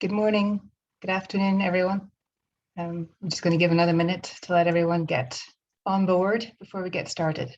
Good morning, good afternoon, everyone. I'm just going to give another minute to let everyone get on board before we get started.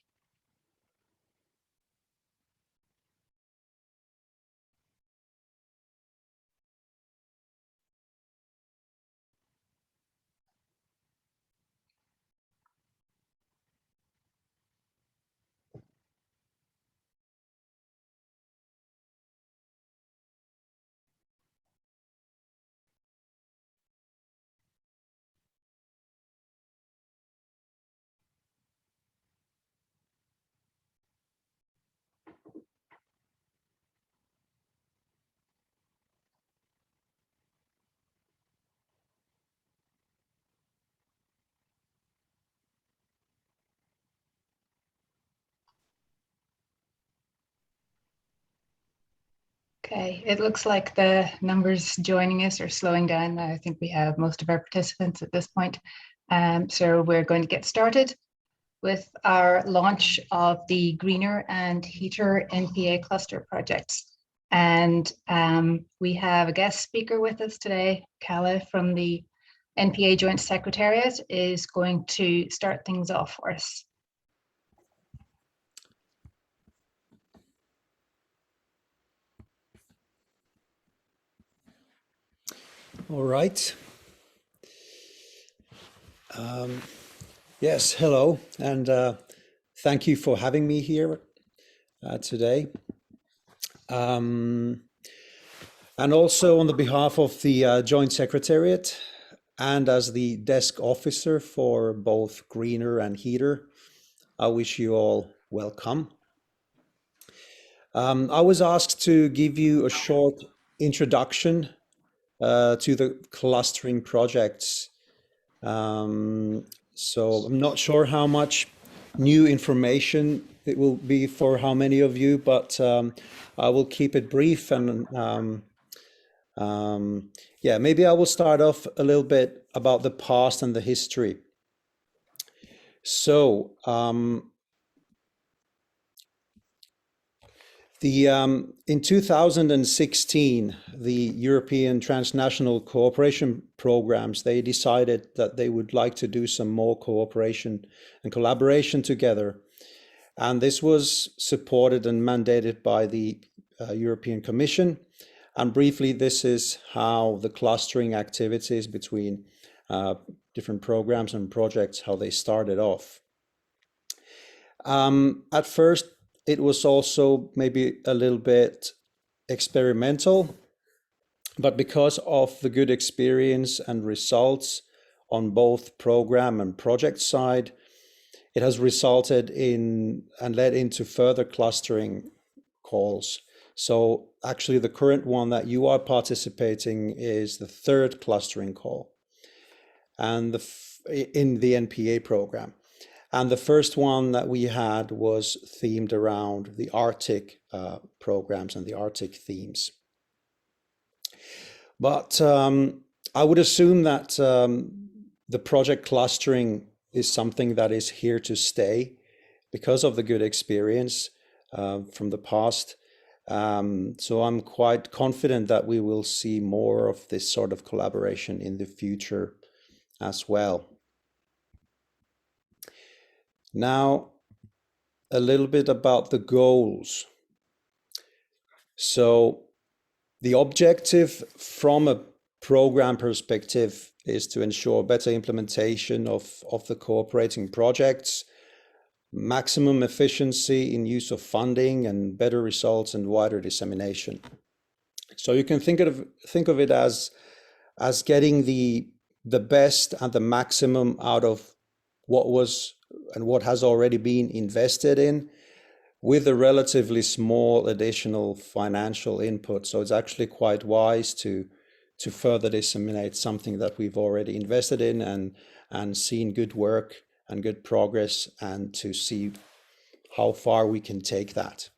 Okay, it looks like the numbers joining us are slowing down. I think we have most of our participants at this point. So we're going to get started with our launch of the Greener and Heater NPA cluster projects. And we have a guest speaker with us today. Kala from the NPA Joint Secretariat is going to start things off for us. All right. Yes, hello, and thank you for having me here today. And also on the behalf of the Joint Secretariat and as the desk officer for both Greener and Heater, I wish you all welcome. I was asked to give you a short introduction to the clustering projects. So I'm not sure how much new information it will be for how many of you, but I will keep it brief and yeah, maybe I will start off a little bit about the past and the history. So in 2016, the European transnational cooperation programs, they decided that they would like to do some more cooperation and collaboration together. And this was supported and mandated by the European Commission. And briefly, this is how the clustering activities between different programs and projects, how they started off. At first, it was also maybe a little bit experimental, but because of the good experience and results on both program and project side, it has resulted in and led into further clustering calls. So actually the current one that you are participating is the third clustering call and in the NPA program. And the first one that we had was themed around the Arctic programs and the Arctic themes. But I would assume that the project clustering is something that is here to stay because of the good experience from the past. So I'm quite confident that we will see more of this sort of collaboration in the future as well. Now, a little bit about the goals. So the objective from a program perspective is to ensure better implementation of the cooperating projects, maximum efficiency in use of funding, and better results and wider dissemination. So you can think of it as getting the best and the maximum out of what was and what has already been invested in with a relatively small additional financial input. So it's actually quite wise to further disseminate something that we've already invested in and seen good work and good progress, and to see how far we can take that.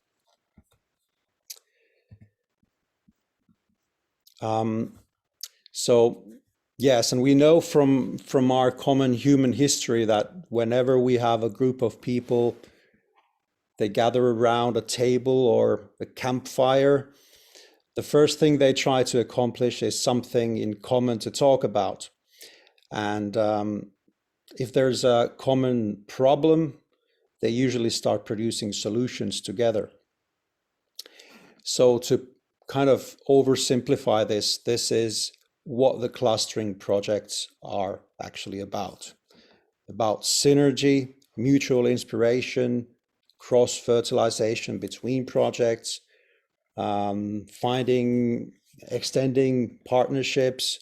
So yes, and we know from our common human history that whenever we have a group of people, they gather around a table or a campfire, the first thing they try to accomplish is something in common to talk about. And if there's a common problem, they usually start producing solutions together. So to kind of oversimplify this, this is what the clustering projects are actually about synergy, mutual inspiration, cross-fertilization between projects, extending partnerships,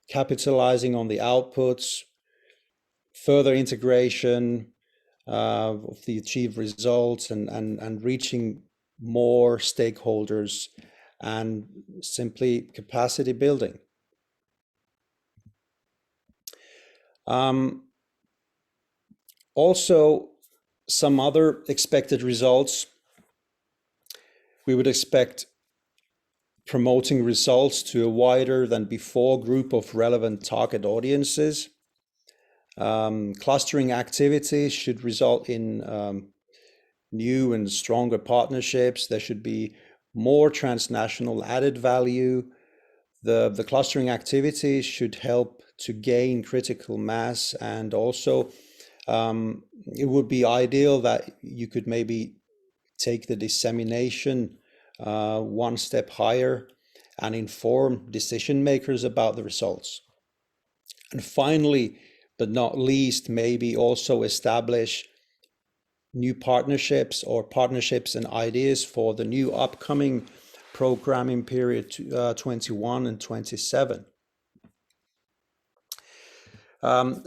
capitalizing on the outputs, further integration of the achieved results, and reaching more stakeholders, and simply capacity building. Also, some other expected results. We would expect promoting results to a wider than before group of relevant target audiences. Clustering activities should result in new and stronger partnerships. There should be more transnational added value. The clustering activities should help to gain critical mass, and also it would be ideal that you could maybe take the dissemination one step higher and inform decision makers about the results. And finally, but not least, maybe also establish new partnerships or partnerships and ideas for the new upcoming programming period 21 and 27.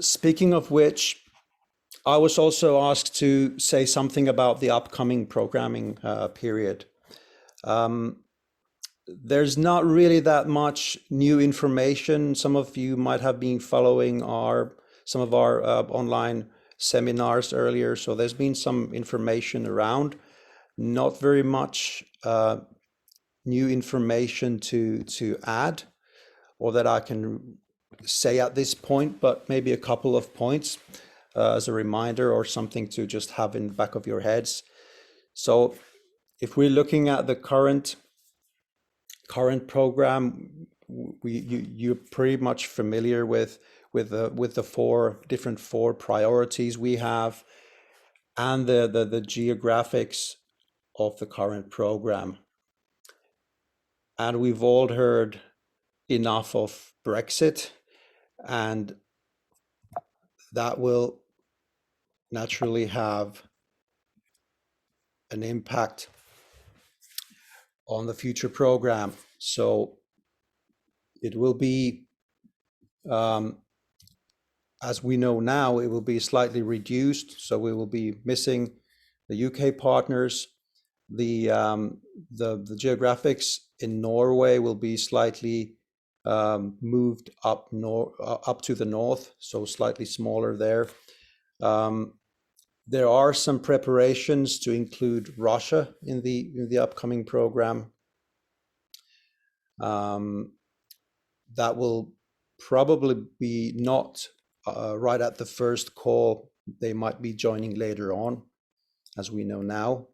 Speaking of which, I was also asked to say something about the upcoming programming period. There's not really that much new information. Some of you might have been following some of our online seminars earlier, so there's been some information around. Not very much new information to add, or that I can say at this point, but maybe a couple of points as a reminder, or something to just have in the back of your heads. So if we're looking at the current program, you're pretty much familiar with the four priorities we have, and the geographics of the current program. And we've all heard enough of Brexit, and that will naturally have an impact on the future program. So it will be, as we know now, it will be slightly reduced. So we will be missing the UK partners. The geographics in Norway will be slightly moved up to the north, so slightly smaller there. There are some preparations to include Russia in the upcoming program. That will probably be not right at the first call. They might be joining later on, as we know now.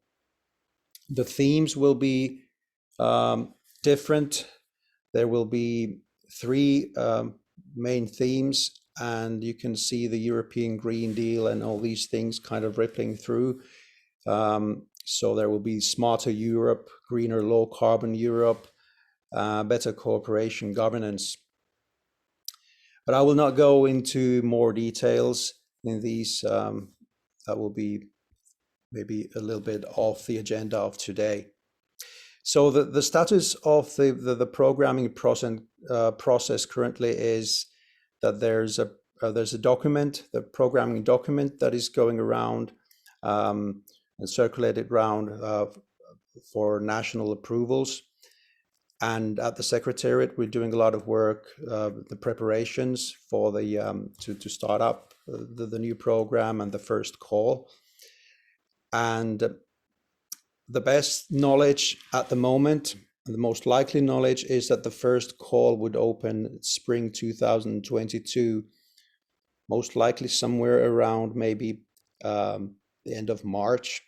The themes will be different. There will be three main themes, and you can see the European Green Deal and all these things kind of rippling through. So there will be smarter Europe, greener, low carbon Europe, better cooperation governance. But I will not go into more details in these. That will be maybe a little bit off the agenda of today. So the status of the programming process currently is that there's a document, the programming document, that is going around and circulated around for national approvals. And at the Secretariat, we're doing a lot of work, the preparations for the to start up the new program and the first call. And the best knowledge at the moment, the most likely knowledge, is that the first call would open spring 2022, most likely somewhere around maybe the end of March.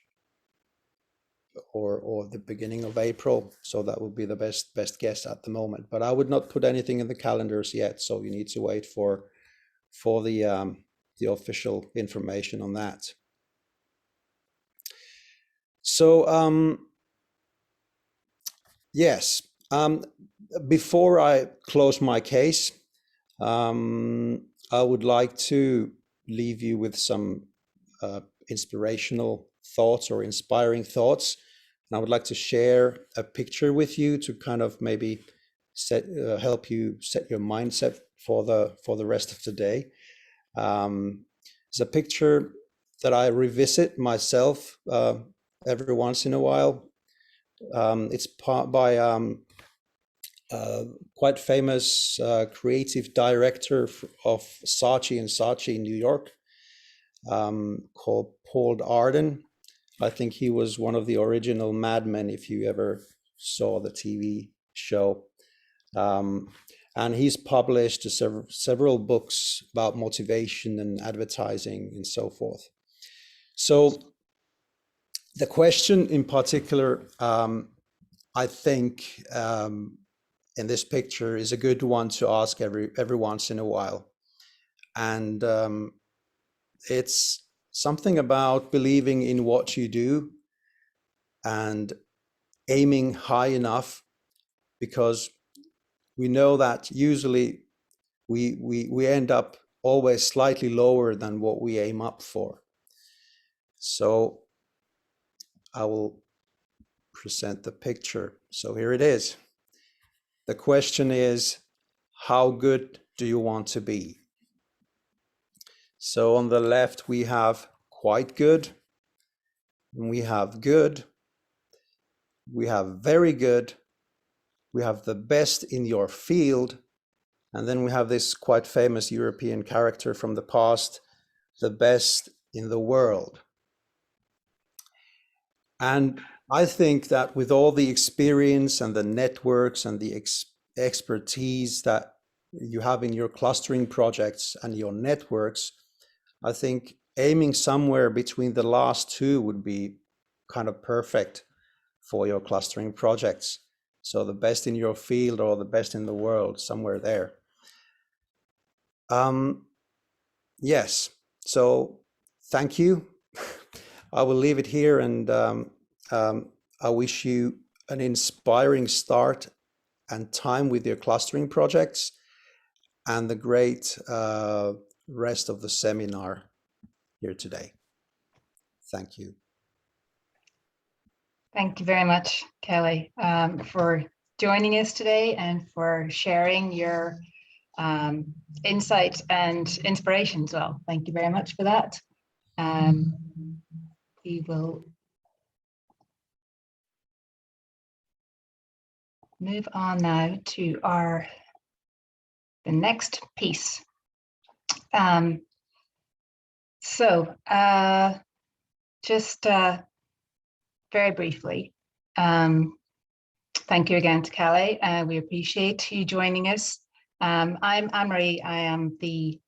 or the beginning of April. So that would be the best guess at the moment. But I would not put anything in the calendars yet. So you need to wait for the official information on that. So yes, before I close my case, I would like to leave you with some inspirational thoughts or inspiring thoughts. And I would like to share a picture with you to kind of maybe help you set your mindset for the rest of the day. It's a picture that I revisit myself every once in a while. It's by quite famous creative director of Saatchi & Saatchi in New York, called Paul Arden. I think he was one of the original Mad Men, if you ever saw the TV show. And he's published several books about motivation and advertising and so forth. So the question in particular, I think, in this picture is a good one to ask every once in a while. And it's something about believing in what you do and aiming high enough, because we know that usually we end up always slightly lower than what we aim up for. So I will present the picture. So here it is. The question is, how good do you want to be? So on the left, we have quite good, and we have good, we have very good, we have the best in your field, and then we have this quite famous European character from the past, the best in the world. And I think that with all the experience and the networks and the expertise that you have in your clustering projects and your networks, I think aiming somewhere between the last two would be kind of perfect for your clustering projects. So the best in your field or the best in the world, somewhere there. Yes, so thank you. I will leave it here, and I wish you an inspiring start and time with your clustering projects and the great rest of the seminar here today. Thank you. Thank you very much, Kelly, for joining us today and for sharing your insight and inspiration as well. Thank you very much for that. We will move on now to the next piece. Just very briefly, thank you again to Kelly. We appreciate you joining us. I'm Anne-Marie. I am the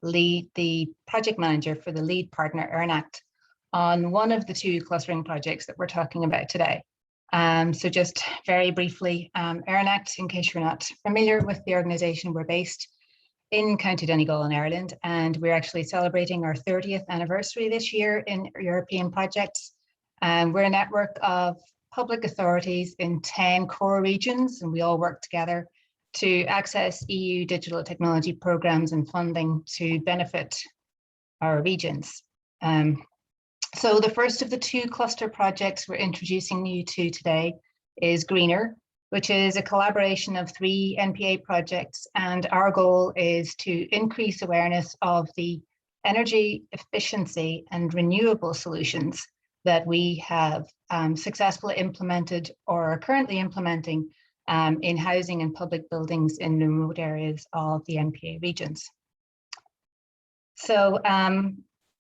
project manager for the lead partner EarnAct on one of the two clustering projects that we're talking about today. So just very briefly, EarnAct, in case you're not familiar with the organisation, we're based in County Donegal in Ireland, and we're actually celebrating our 30th anniversary this year in European projects. We're a network of public authorities in 10 core regions, and we all work together to access EU digital technology programs and funding to benefit our regions. So the first of the two cluster projects we're introducing you to today is Greener, which is a collaboration of 3 NPA projects. And our goal is to increase awareness of the energy efficiency and renewable solutions that we have successfully implemented or are currently implementing in housing and public buildings in remote areas of the NPA regions. So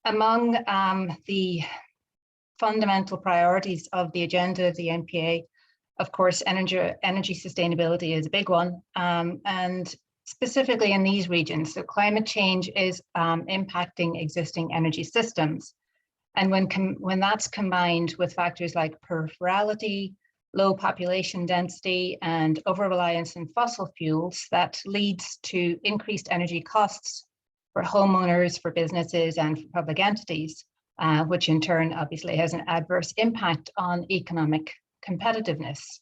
among the fundamental priorities of the agenda of the NPA, of course, energy sustainability is a big one, and specifically in these regions. So climate change is impacting existing energy systems. And when that's combined with factors like peripherality, low population density, and over-reliance on fossil fuels, that leads to increased energy costs for homeowners, for businesses, and for public entities, which in turn obviously has an adverse impact on economic competitiveness.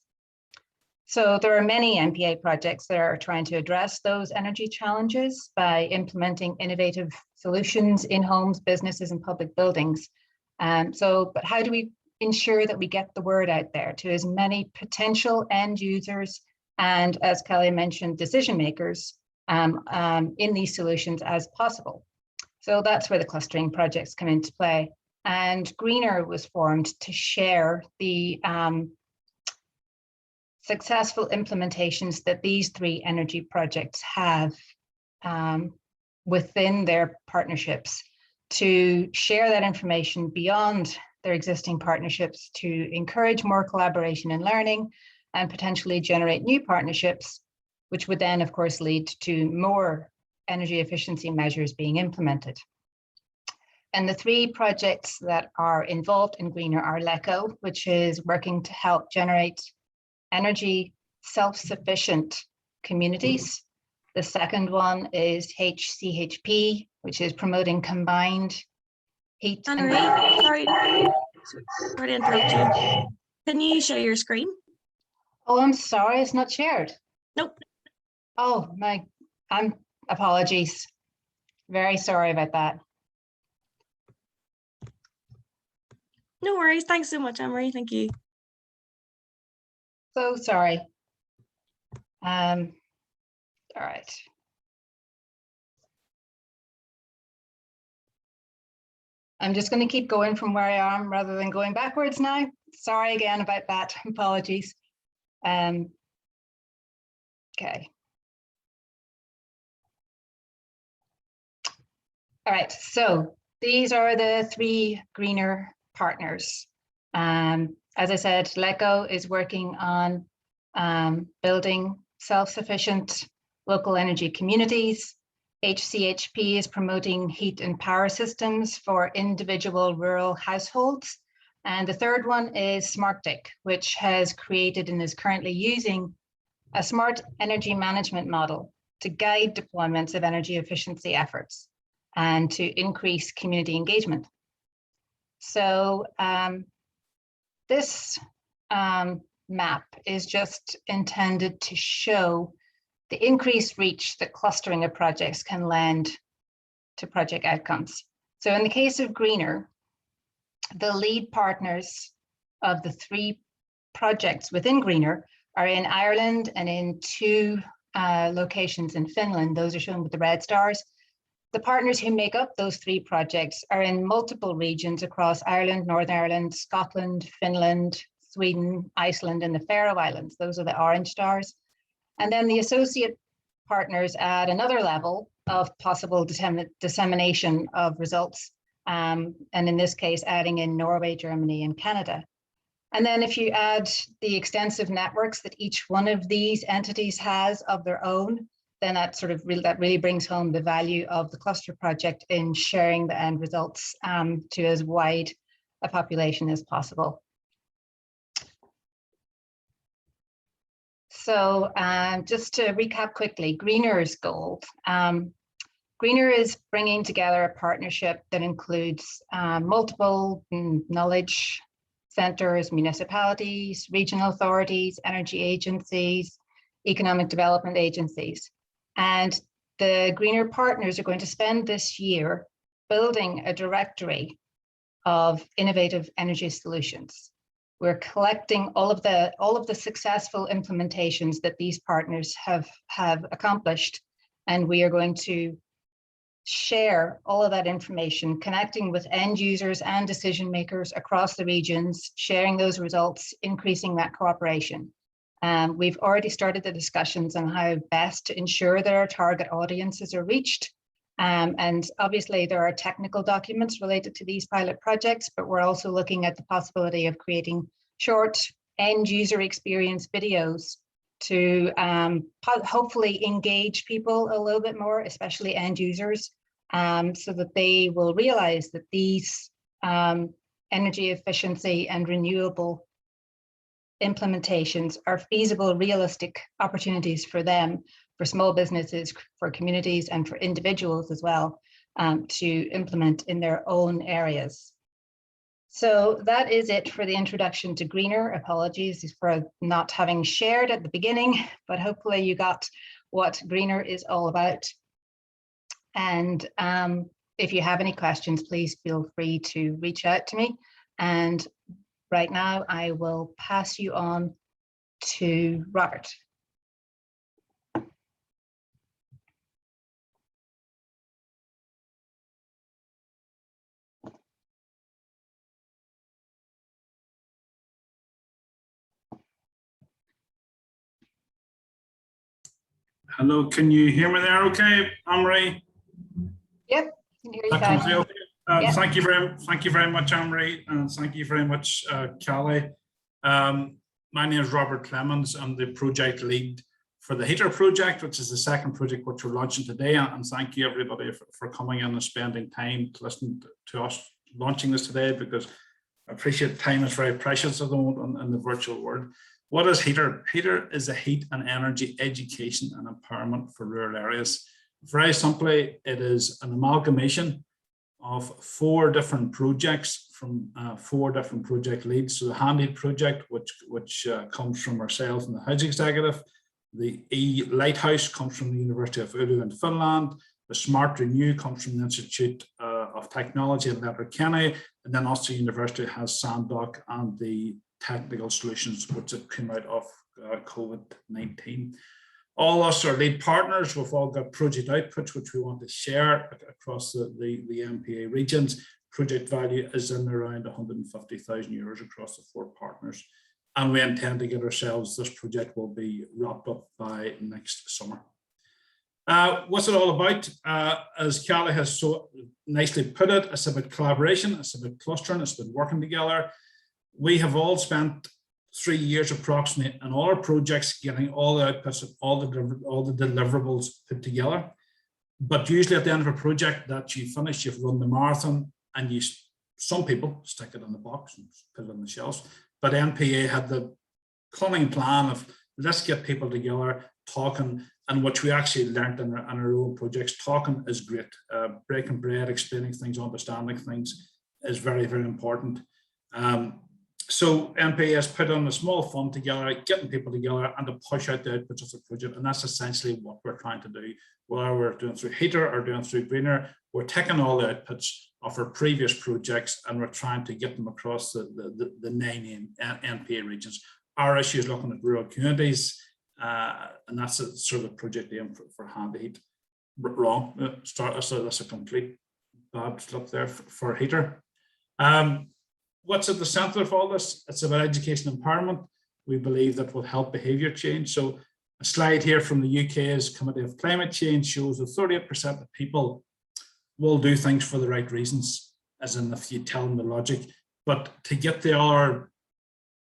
So there are many MPA projects that are trying to address those energy challenges by implementing innovative solutions in homes, businesses, and public buildings. But how do we ensure that we get the word out there to as many potential end users and, as Kelly mentioned, decision makers in these solutions as possible? So that's where the clustering projects come into play. And Greener was formed to share the successful implementations that these three energy projects have within their partnerships, to share that information beyond their existing partnerships, to encourage more collaboration and learning, and potentially generate new partnerships, which would then, of course, lead to more energy efficiency measures being implemented. And the three projects that are involved in Greener are LECO, which is working to help generate energy self-sufficient communities. The second one is HCHP, which is promoting combined heat. Anne-Marie, sorry to interrupt you. Can you share your screen? Oh, I'm sorry, it's not shared. Nope. Oh, apologies. Very sorry about that. No worries. Thanks so much, Anne-Marie. Thank you. So sorry. All right. I'm just going to keep going from where I am rather than going backwards now. Sorry again about that. Apologies. Okay. All right. So these are the three Greener partners. As I said, LECO is working on building self-sufficient local energy communities. HCHP is promoting heat and power systems for individual rural households. And the third one is SmartDic, which has created and is currently using a smart energy management model to guide deployments of energy efficiency efforts and to increase community engagement. So this map is just intended to show the increased reach that clustering of projects can lend to project outcomes. So in the case of Greener, the lead partners of the three projects within Greener are in Ireland and in two locations in Finland. Those are shown with the red stars. The partners who make up those three projects are in multiple regions across Ireland, Northern Ireland, Scotland, Finland, Sweden, Iceland, and the Faroe Islands. Those are the orange stars. And then the associate partners add another level of possible dissemination of results. And in this case, adding in Norway, Germany, and Canada. And then if you add the extensive networks that each one of these entities has of their own, then that really brings home the value of the cluster project in sharing the end results to as wide a population as possible. So just to recap quickly, Greener's goal. Greener is bringing together a partnership that includes multiple knowledge centers, municipalities, regional authorities, energy agencies, economic development agencies. And the Greener partners are going to spend this year building a directory of innovative energy solutions. We're collecting all of the successful implementations that these partners have accomplished, and we are going to share all of that information, connecting with end users and decision makers across the regions, sharing those results, increasing that cooperation. We've already started the discussions on how best to ensure that our target audiences are reached. And obviously there are technical documents related to these pilot projects, but we're also looking at the possibility of creating short end user experience videos to hopefully engage people a little bit more, especially end users, so that they will realize that these energy efficiency and renewable implementations are feasible, realistic opportunities for them, for small businesses, for communities, and for individuals as well, to implement in their own areas. So that is it for the introduction to Greener. Apologies for not having shared at the beginning, but hopefully you got what Greener is all about. And if you have any questions, please feel free to reach out to me. And right now I will pass you on to Robert. Hello, can you hear me there okay, Anne-Marie? Yep, can hear you fine. Yep. Thank you very much, Anne-Marie, and thank you very much, Callie. My name is Robert Clemens. I'm the project lead for the HEATR project, which is the second project which we're launching today. And thank you everybody for coming in and spending time to listen to us launching this today, because I appreciate time is very precious at the moment in the virtual world. What is HEATR? HEATR is a heat and energy education and empowerment for rural areas. Very simply, it is an amalgamation of 4 different projects from 4 different project leads. So the Handheat project, which comes from ourselves and the Housing Executive. The E-Lighthouse comes from the University of Oulu in Finland. The Smart Renew comes from the Institute of Technology in Letterkenny. And then also University has Sandock and the Technical Solutions, which came out of COVID-19. All of us are lead partners. We've all got project outputs which we want to share across the MPA regions. Project value is in around €150,000 across the 4 partners. And we intend to get ourselves, this project will be wrapped up by next summer. What's it all about? As Callie has so nicely put it, it's about collaboration, it's about clustering, it's about working together. We have all spent 3 years approximately in all our projects getting all the outputs, all the deliverables put together. But usually at the end of a project that you finish, you've run the marathon, and some people stick it in the box and put it on the shelves. But NPA had the cunning plan of let's get people together talking, and what we actually learned in our own projects. Talking is great. Breaking bread, explaining things, understanding things is very, very important. So NPA has put on a small fund together, getting people together and to push out the outputs of the project. And that's essentially what we're trying to do. Whether we're doing through HEATR or doing through Greener, we're taking all the outputs of our previous projects and we're trying to get them across the 9 NPA regions. Our issue is looking at rural communities, and that's a sort of project aim for Handheat. Wrong, that's a complete bad slip there for HEATR. What's at the center of all this? It's about education empowerment. We believe that will help behaviour change. So a slide here from the UK's Committee of Climate Change shows that 38% of people will do things for the right reasons, as in if you tell them the logic. But to get the other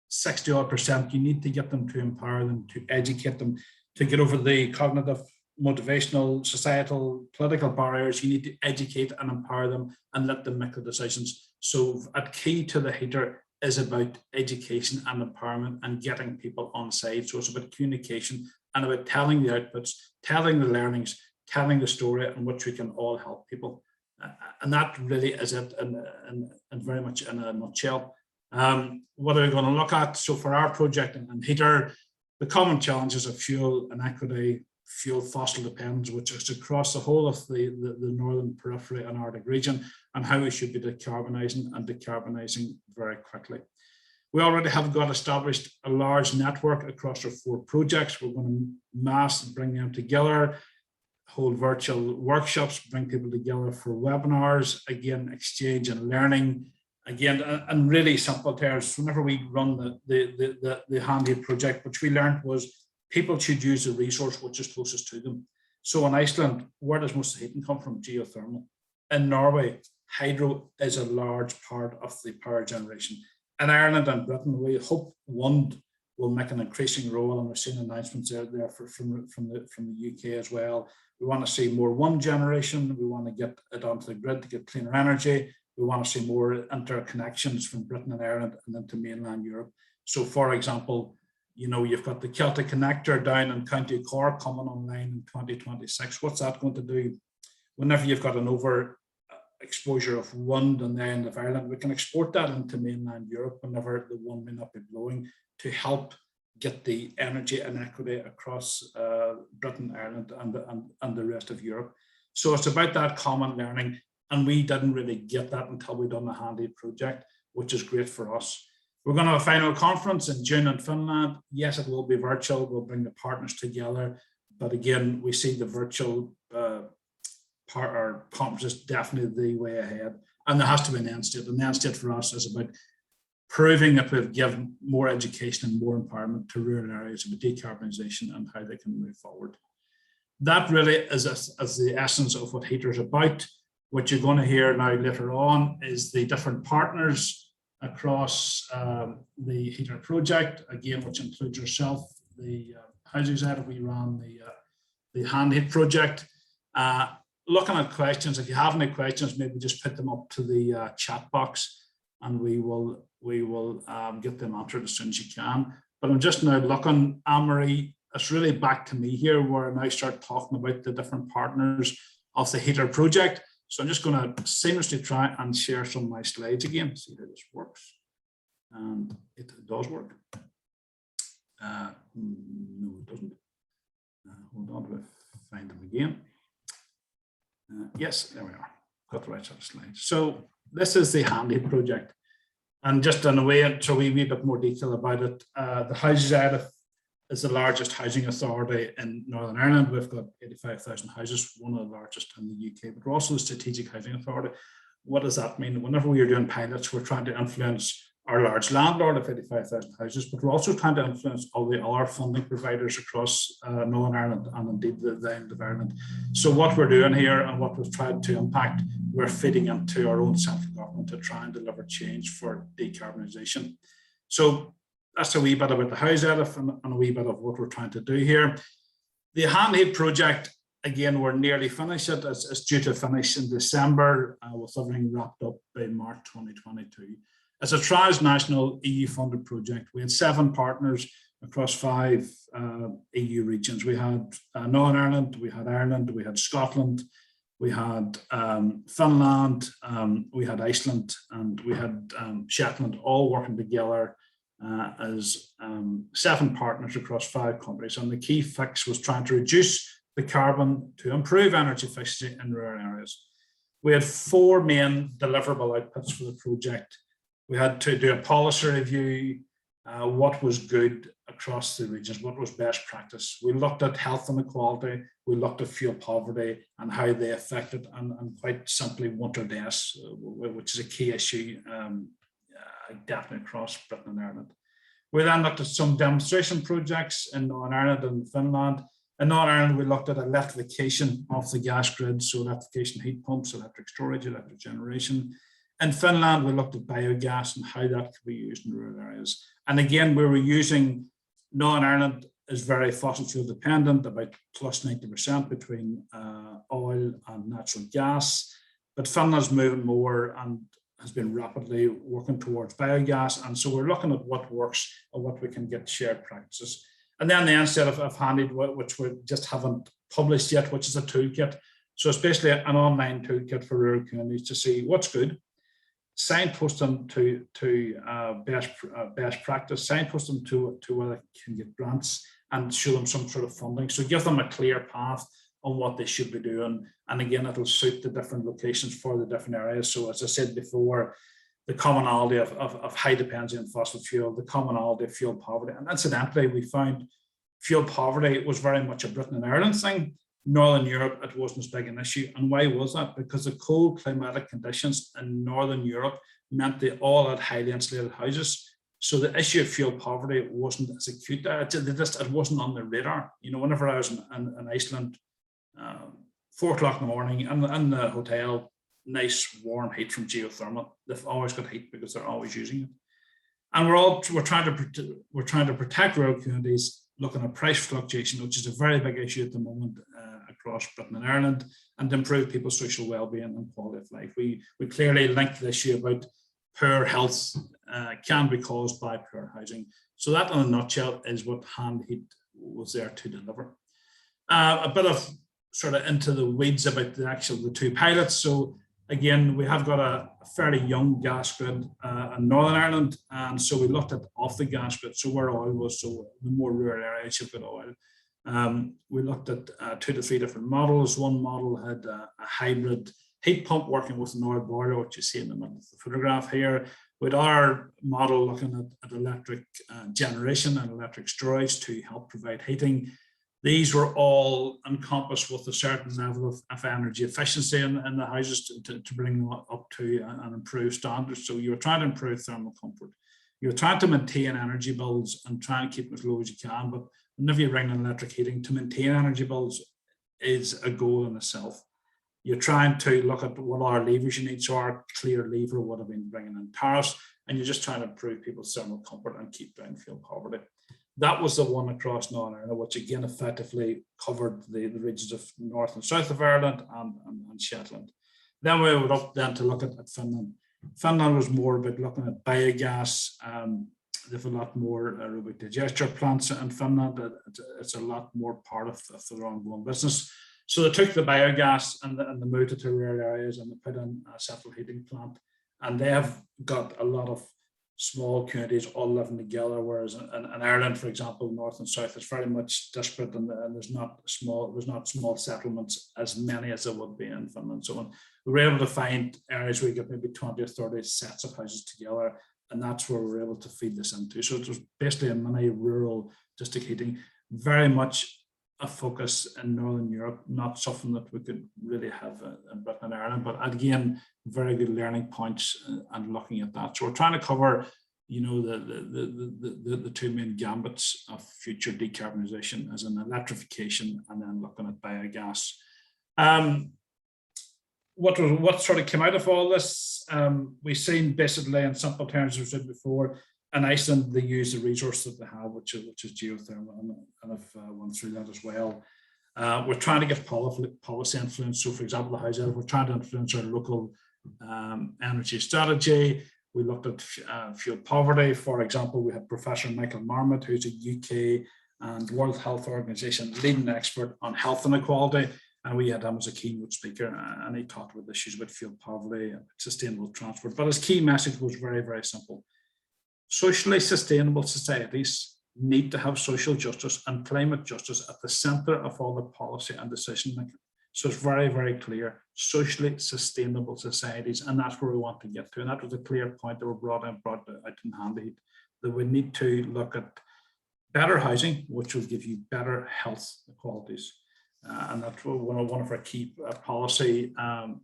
60-odd%, you need to get them to empower them, to educate them, to get over the cognitive, motivational, societal, political barriers. You need to educate and empower them and let them make the decisions. So a key to the HEATR is about education and empowerment and getting people on side. So it's about communication and about telling the outputs, telling the learnings, telling the story in which we can all help people. And that really is it, and very much in a nutshell. What are we going to look at? So for our project and HEATR, the common challenges of fuel inequity, fuel fossil dependence, which is across the whole of the northern periphery and Arctic region, and how we should be decarbonising very quickly. We already have got established a large network across our 4 projects. We're going to mass bring them together, hold virtual workshops, bring people together for webinars, again, exchange and learning. Again, in really simple terms, whenever we run the Handheat project, which we learned was people should use the resource which is closest to them. So in Iceland, where does most of the heating come from? Geothermal. In Norway, hydro is a large part of the power generation. In Ireland and Britain, we hope wind will make an increasing role, and we're seeing announcements there from the UK as well. We want to see more wind generation. We want to get it onto the grid to get cleaner energy. We want to see more interconnections from Britain and Ireland and into mainland Europe. So, for example, you know, you've got the Celtic connector down in County Cork coming online in 2026. What's that going to do? Whenever you've got an over exposure of wind on the island of Ireland, we can export that into mainland Europe whenever the wind may not be blowing, to help get the energy inequity across Britain, Ireland, and the rest of Europe. So it's about that common learning, and we didn't really get that until we done the Handheat project, which is great for us. We're going to have a final conference in June in Finland. Yes, it will be virtual. We'll bring the partners together, but again, we see the virtual conference is definitely the way ahead. And there has to be an end state. And the end state for us is about proving that we've given more education and more empowerment to rural areas about decarbonisation and how they can move forward. That really is the essence of what HEATR is about. What you're going to hear now later on is the different partners across the HEATR project, again, which includes yourself, the housing side. We ran the Handheat project. Looking at questions, if you have any questions, maybe just put them up to the chat box, and we will get them answered as soon as you can. But I'm just now looking, Anne-Marie, it's really back to me here, where I now start talking about the different partners of the HEATR project. So I'm just going to seamlessly try and share some of my slides again, see how this works. And it does work. No, it doesn't. Hold on, we'll find them again. Yes, there we are. Got the right sort of slides. So this is the Handheat project. And just in a way, so we wee bit more detail about it. The Houses Edith is the largest housing authority in Northern Ireland. We've got 85,000 houses, one of the largest in the UK, but we're also the Strategic Housing Authority. What does that mean? Whenever we are doing pilots, we're trying to influence our large landlord of 85,000 houses, but we're also trying to influence all the other funding providers across Northern Ireland and indeed the island of Ireland. So what we're doing here and what we've tried to impact, we're feeding into our own central government to try and deliver change for decarbonisation. So that's a wee bit about the House Edith and a wee bit of what we're trying to do here. The Handheat project, again, we're nearly finished. It's due to finish in December with everything wrapped up by March 2022. It's a transnational EU-funded project. We had 7 partners across 5 EU regions. We had Northern Ireland, we had Scotland, we had Finland, we had Iceland, and we had Shetland, all working together as 7 partners across 5 countries. And the key fix was trying to reduce the carbon to improve energy efficiency in rural areas. We had 4 main deliverable outputs for the project. We had to do a policy review, what was good across the regions, what was best practice. We looked at health inequality, we looked at fuel poverty and how they affected, and quite simply winter deaths, which is a key issue definitely across Britain and Ireland. We then looked at some demonstration projects in Northern Ireland and Finland. In Northern Ireland, we looked at electrification of the gas grid, so electrification heat pumps, electric storage, electric generation. In Finland, we looked at biogas and how that could be used in rural areas. And again, we were using, Northern Ireland is very fossil fuel dependent, about plus 90% between oil and natural gas. But Finland's moving more and has been rapidly working towards biogas. And so we're looking at what works and what we can get shared practices. And then the end set of Handheat, which we just haven't published yet, which is a toolkit. So it's basically an online toolkit for rural communities to see what's good, signpost them to best practice, signpost them to where they can get grants, and show them some sort of funding. So give them a clear path on what they should be doing. And again, it'll suit the different locations for the different areas. So as I said before, the commonality of high dependency on fossil fuel, the commonality of fuel poverty. And incidentally, we found fuel poverty was very much a Britain and Ireland thing. Northern Europe, it wasn't as big an issue. And why was that? Because the cold climatic conditions in Northern Europe meant they all had highly insulated houses. So the issue of fuel poverty wasn't as acute. It wasn't on the radar. You know, whenever I was in Iceland, 4 o'clock in the morning, in the hotel, nice warm heat from geothermal. They've always got heat because they're always using it. And we're trying to protect rural communities, looking at price fluctuation, which is a very big issue at the moment across Britain and Ireland, and to improve people's social well-being and quality of life. We clearly link the issue about poor health can be caused by poor housing. So that, in a nutshell, is what Hand Heat was there to deliver. A bit of sort of into the weeds about the two pilots. So again, we have got a fairly young gas grid in Northern Ireland, and so we looked at off the gas grid, so where oil was, so the more rural areas you've got oil. We looked at 2 to 3 different models. One model had a hybrid heat pump working with an oil boiler, which you see in the middle of the photograph here, with our model looking at electric generation and electric storage to help provide heating. These were all encompassed with a certain level of energy efficiency in the houses to bring them up to an improved standard. So you were trying to improve thermal comfort. You're trying to maintain energy bills and try and keep them as low as you can. But whenever you bring in electric heating, to maintain energy bills is a goal in itself. You're trying to look at what our levers you need. So our clear lever would have been bringing in tariffs, and you're just trying to improve people's thermal comfort and keep down fuel poverty. That was the one across Northern Ireland, which again effectively covered the regions of North and South of Ireland and Shetland. Then we went up then to look at Finland. Finland was more about looking at biogas. They have a lot more aerobic digester plants in Finland. It's a lot more part of their ongoing business. So they took the biogas and they moved it to rural areas and they put in a central heating plant. And they have got a lot of small communities all living together, whereas in Ireland, for example, north and south is very much disparate, and there's not small settlements as many as there would be in Finland. So we were able to find areas where you get maybe 20 or 30 sets of houses together, and that's where we were able to feed this into. So it was basically a mini rural district heating, very much a focus in Northern Europe, not something that we could really have in Britain and Ireland, but again, very good learning points and looking at that. So we're trying to cover, you know, the two main gambits of future decarbonisation as an electrification and then looking at biogas. What sort of came out of all this? We've seen basically in simple terms, as I said before, in Iceland, they use the resource that they have, which is geothermal, and I've went through that as well. We're trying to get policy influence. So, for example, the House Elf, we're trying to influence our local energy strategy. We looked at fuel poverty. For example, we had Professor Michael Marmot, who's a UK and World Health Organization leading expert on health inequality. And we had him as a keynote speaker, and he talked about issues about fuel poverty and sustainable transport. But his key message was very, very simple. Socially sustainable societies need to have social justice and climate justice at the center of all the policy and decision making. So it's very, very clear, socially sustainable societies, and that's where we want to get to. And that was a clear point that were brought out in Hand Heat, that we need to look at better housing, which will give you better health qualities. And that's one of our key policy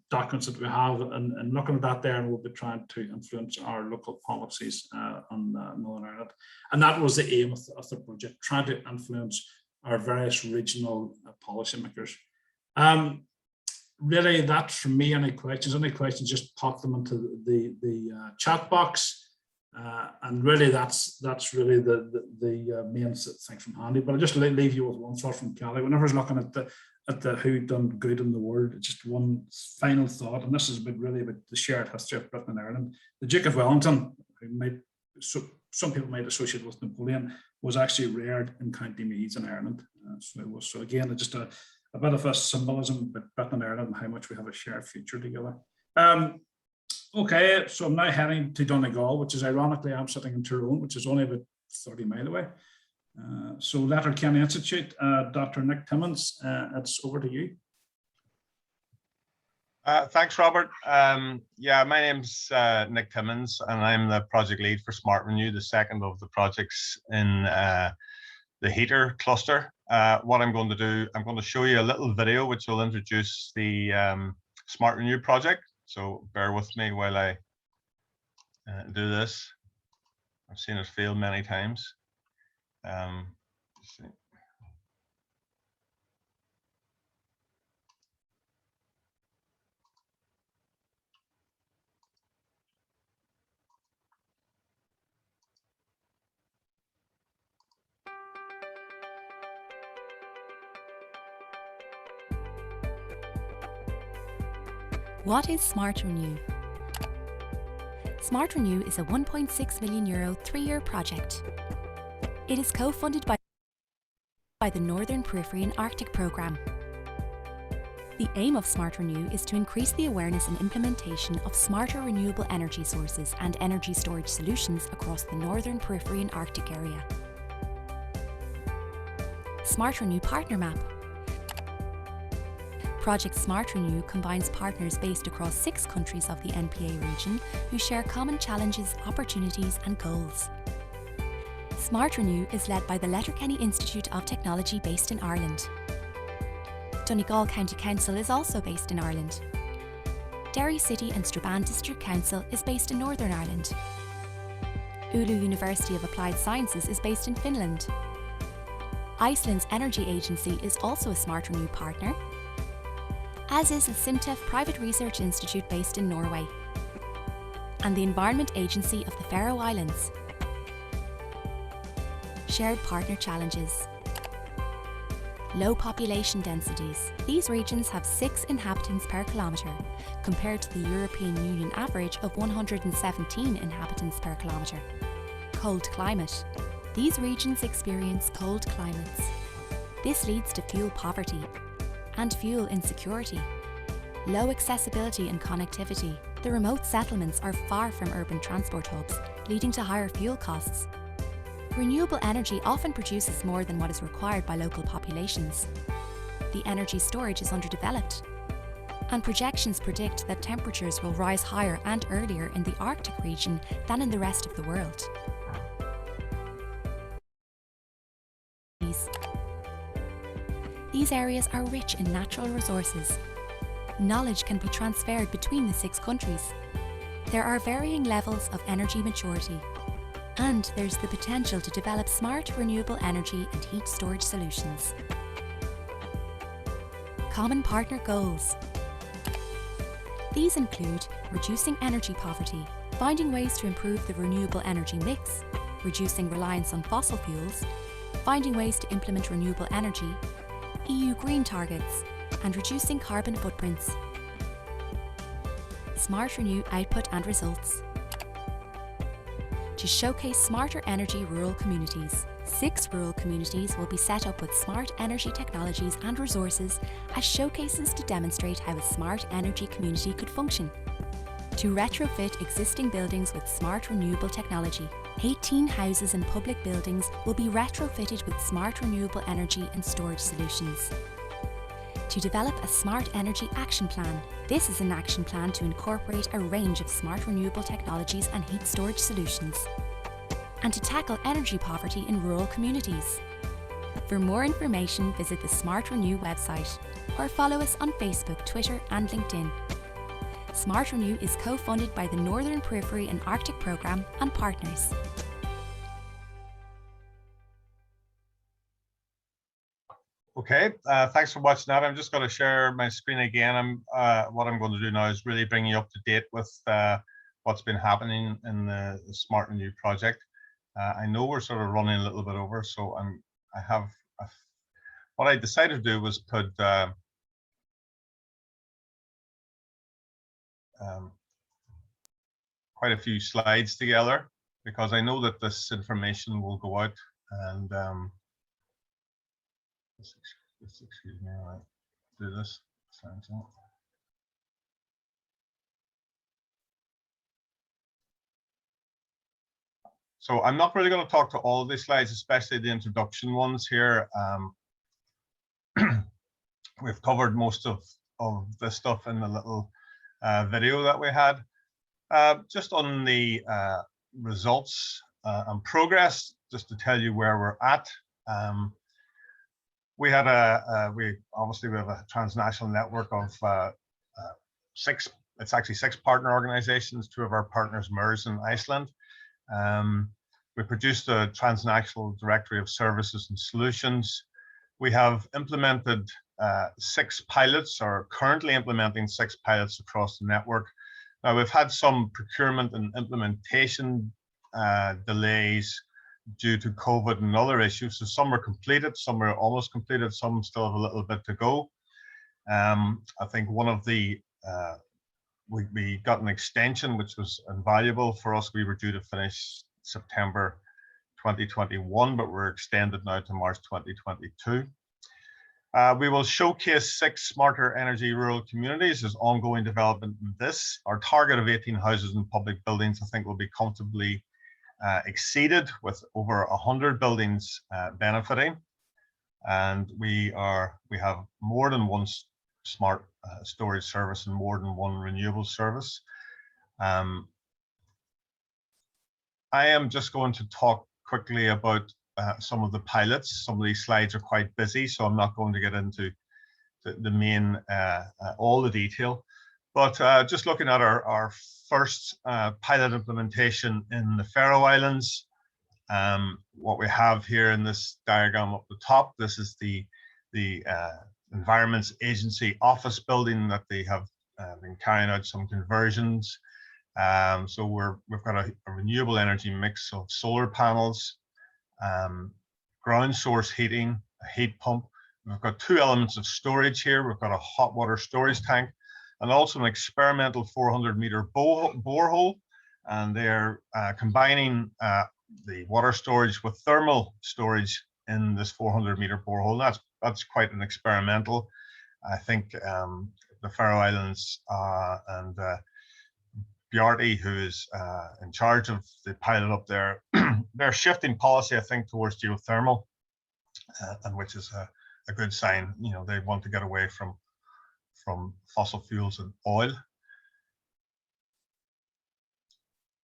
documents that we have, and looking at that there, and we'll be trying to influence our local policies on Northern Ireland. And that was the aim of the project, trying to influence our various regional policymakers. Really, that's from me. Any questions, just pop them into the chat box. And really, that's really the main thing from Handy. But I'll just leave you with one thought from Kelly. Whenever I was looking at the who done good in the world, just one final thought, and this is really about the shared history of Britain and Ireland. The Duke of Wellington, who some people might associate with Napoleon, was actually reared in County Meath in Ireland. So again, just a bit of a symbolism about Britain and Ireland and how much we have a shared future together. Okay, so I'm now heading to Donegal, which is ironically, I'm sitting in Tyrone, which is only about 30 miles away. So Letterkenny Institute, Dr. Nick Timmins, it's over to you. Thanks, Robert. Yeah, my name's Nick Timmins, and I'm the project lead for Smart Renew, the second of the projects in the heater cluster. What I'm going to do, I'm going to show you a little video which will introduce the Smart Renew project. So bear with me while I do this. I've seen it fail many times. Let's see. What is Smart Renew? Smart Renew is a €1.6 million three-year project. It is co-funded by the Northern Periphery and Arctic Programme. The aim of Smart Renew is to increase the awareness and implementation of smarter renewable energy sources and energy storage solutions across the Northern Periphery and Arctic area. Smart Renew Partner Map. Project Smart Renew combines partners based across 6 countries of the NPA region who share common challenges, opportunities and goals. Smart Renew is led by the Letterkenny Institute of Technology based in Ireland. Donegal County Council is also based in Ireland. Derry City and Strabane District Council is based in Northern Ireland. Oulu University of Applied Sciences is based in Finland. Iceland's Energy Agency is also a Smart Renew partner, as is the SINTEF Private Research Institute based in Norway, and the Environment Agency of the Faroe Islands. Shared partner challenges. Low population densities. These regions have 6 inhabitants per kilometre, compared to the European Union average of 117 inhabitants per kilometre. Cold climate. These regions experience cold climates. This leads to fuel poverty and fuel insecurity. Low accessibility and connectivity. The remote settlements are far from urban transport hubs, leading to higher fuel costs. Renewable energy often produces more than what is required by local populations. The energy storage is underdeveloped, and projections predict that temperatures will rise higher and earlier in the Arctic region than in the rest of the world. These areas are rich in natural resources. Knowledge can be transferred between the 6 countries. There are varying levels of energy maturity, and there's the potential to develop smart renewable energy and heat storage solutions. Common partner goals. These include reducing energy poverty, finding ways to improve the renewable energy mix, reducing reliance on fossil fuels, finding ways to implement renewable energy, EU green targets, and reducing carbon footprints. Smart Renew output and results. To showcase smarter energy rural communities, 6 rural communities will be set up with smart energy technologies and resources as showcases to demonstrate how a smart energy community could function. To retrofit existing buildings with smart renewable technology, 18 houses and public buildings will be retrofitted with smart renewable energy and storage solutions. To develop a smart energy action plan. This is an action plan to incorporate a range of smart renewable technologies and heat storage solutions. And to tackle energy poverty in rural communities. For more information, visit the Smart Renew website or follow us on Facebook, Twitter and LinkedIn. Smart Renew is co-funded by the Northern Periphery and Arctic Programme and partners. Okay, thanks for watching that. I'm just going to share my screen again. What I'm going to do now is really bring you up to date with what's been happening in the Smart Renew project. I know we're sort of running a little bit over, so what I decided to do was put quite a few slides together, because I know that this information will go out, and excuse me, I'll do this. So I'm not really going to talk to all of these slides, especially the introduction ones here. We've covered most of this stuff in the little video that we had. Just on the results and progress, just to tell you where we're at. We had we have a transnational network of 6. It's actually 6 partner organizations. 2 of our partners, MERS in Iceland. We produced a transnational directory of services and solutions. We have implemented 6 pilots, or currently implementing 6 pilots across the network. Now, we've had some procurement and implementation delays due to COVID and other issues. So some are completed, some are almost completed, some still have a little bit to go. I think one of the we got an extension, which was invaluable for us. We were due to finish September 2021, but we're extended now to March 2022. We will showcase 6 smarter energy rural communities as ongoing development in this. Our target of 18 houses and public buildings, I think, will be comfortably exceeded, with over 100 buildings benefiting. And we have more than one smart storage service and more than one renewable service. I am just going to talk quickly about some of the pilots. Some of these slides are quite busy, so I'm not going to get into the main, all the detail. But just looking at our first pilot implementation in the Faroe Islands, what we have here in this diagram up the top, this is the Environments Agency office building that they have been carrying out some conversions. So we've got a renewable energy mix of solar panels, ground source heating, a heat pump. We've got 2 elements of storage here. We've got a hot water storage tank and also an experimental 400-meter borehole. And they're combining the water storage with thermal storage in this 400-meter borehole. That's quite an experimental. I think the Faroe Islands and Bjarty, who is in charge of the pilot up there, they're shifting policy, I think, towards geothermal, and which is a good sign. You know, they want to get away from fossil fuels and oil.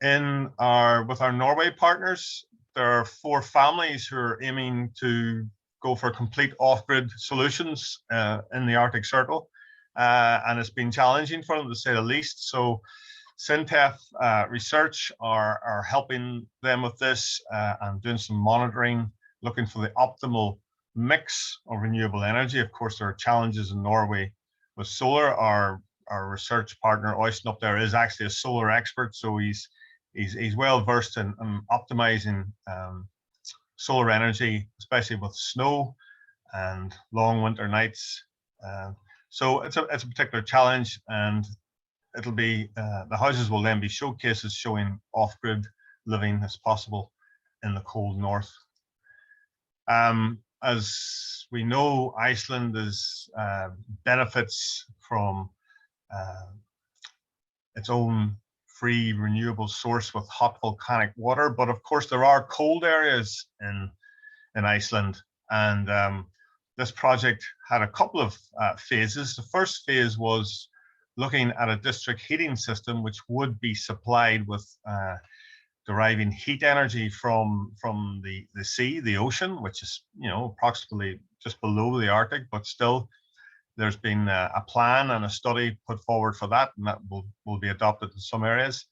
With our Norway partners, there are 4 families who are aiming to go for complete off-grid solutions in the Arctic Circle, and it's been challenging for them, to say the least. So Syntef Research are helping them with this and doing some monitoring, looking for the optimal mix of renewable energy. Of course, there are challenges in Norway with solar. Our research partner, Oystein up there, is actually a solar expert, so he's well versed in optimizing solar energy, especially with snow and long winter nights. So it's a particular challenge, and it'll be the houses will then be showcases showing off-grid living as possible in the cold north. As we know, Iceland benefits from its own free renewable source with hot volcanic water, but of course there are cold areas in Iceland, and this project had a couple of phases. The first phase was looking at a district heating system which would be supplied with deriving heat energy from the sea, the ocean, which is, you know, approximately just below the Arctic, but still there's been a plan and a study put forward for that, and that will be adopted in some areas.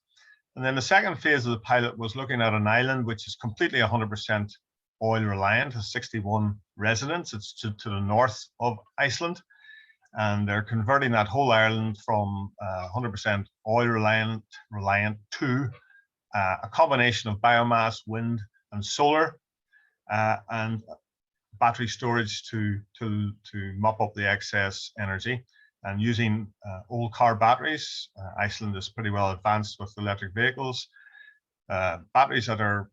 And then the second phase of the pilot was looking at an island which is completely 100% oil reliant, has 61 residents. It's to the north of Iceland, and they're converting that whole island from 100% oil reliant to a combination of biomass, wind, and solar, and battery storage to mop up the excess energy, and using old car batteries. Iceland is pretty well advanced with electric vehicles. Batteries that are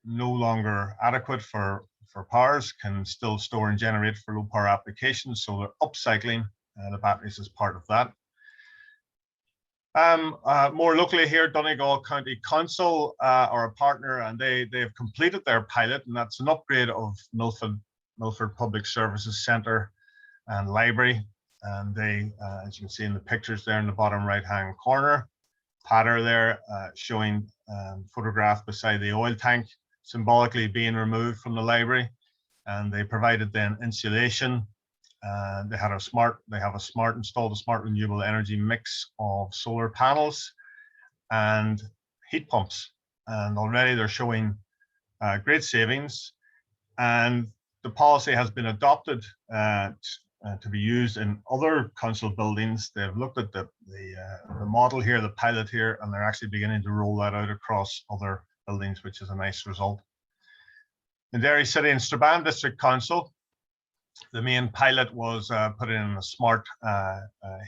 no longer adequate for powers can still store and generate for low power applications, so they're upcycling the batteries as part of that. More locally here, Donegal County Council are a partner, and they have completed their pilot, and that's an upgrade of Milford Public Services Centre and Library. And they, as you can see in the pictures there in the bottom right-hand corner, pattern there showing photographed beside the oil tank, symbolically being removed from the library. And they provided then insulation. They have installed a smart renewable energy mix of solar panels and heat pumps. And already they're showing great savings. And the policy has been adopted to be used in other council buildings. They've looked at the model here, the pilot here, and they're actually beginning to roll that out across other buildings, which is a nice result. In Derry City and Strabane District Council, the main pilot was put in a smart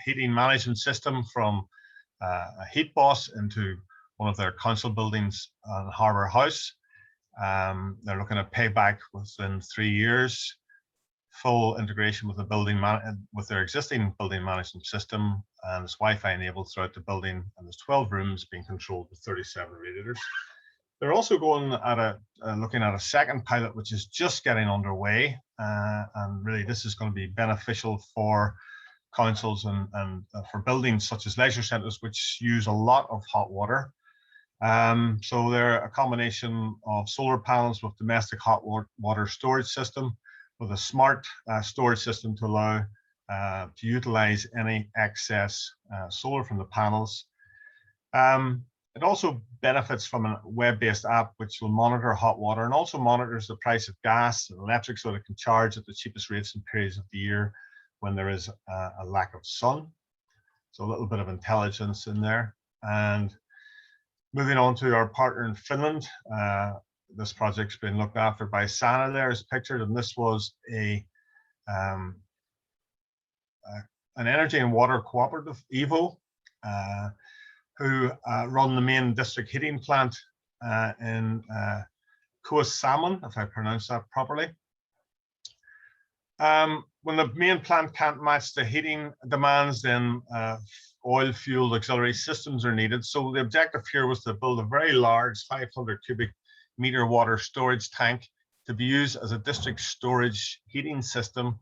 heating management system from a heat boss into one of their council buildings on Harbour House. They're looking at payback within 3 years, full integration with the with their existing building management system, and it's Wi-Fi enabled throughout the building, and there's 12 rooms being controlled with 37 radiators. They're also going at looking at a second pilot, which is just getting underway, and really this is going to be beneficial for councils and for buildings such as leisure centres, which use a lot of hot water. So they're a combination of solar panels with domestic hot water storage system, with a smart storage system to allow to utilize any excess solar from the panels. It also benefits from a web-based app which will monitor hot water and also monitors the price of gas and electric, so that it can charge at the cheapest rates in periods of the year when there is a lack of sun. So a little bit of intelligence in there. And moving on to our partner in Finland, this project's been looked after by Sana there as pictured, and this was an energy and water cooperative, EVO, who run the main district heating plant in Kuosamon, if I pronounced that properly. When the main plant can't match the heating demands, then oil fueled auxiliary systems are needed. So the objective here was to build a very large 500 cubic meter water storage tank to be used as a district storage heating system,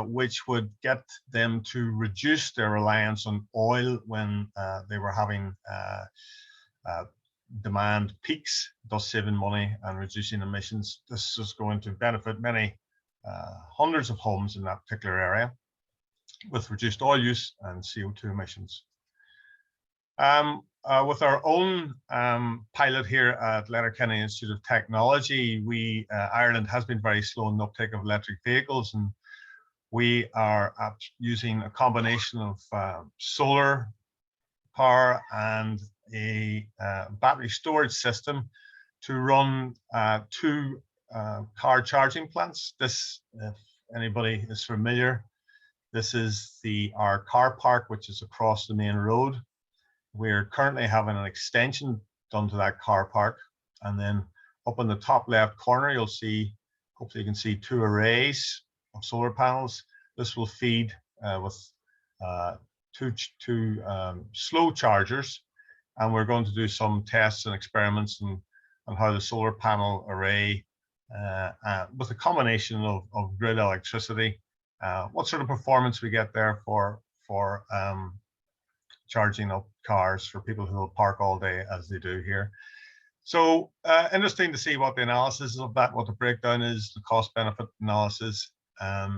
which would get them to reduce their reliance on oil when they were having demand peaks, thus saving money and reducing emissions. This is going to benefit many hundreds of homes in that particular area with reduced oil use and CO2 emissions. With our own pilot here at Letterkenny Institute of Technology, Ireland has been very slow in the uptake of electric vehicles, and we are using a combination of solar power and a battery storage system to run 2 car charging plants. This, if anybody is familiar, this is our car park, which is across the main road. We're currently having an extension done to that car park, and then up in the top left corner, you'll see, hopefully you can see 2 arrays of solar panels. This will feed with two slow chargers, and we're going to do some tests and experiments on how the solar panel array with a combination of grid electricity, what sort of performance we get there for charging up cars for people who will park all day as they do here. So interesting to see what the analysis of that, what the breakdown is, the cost benefit analysis. I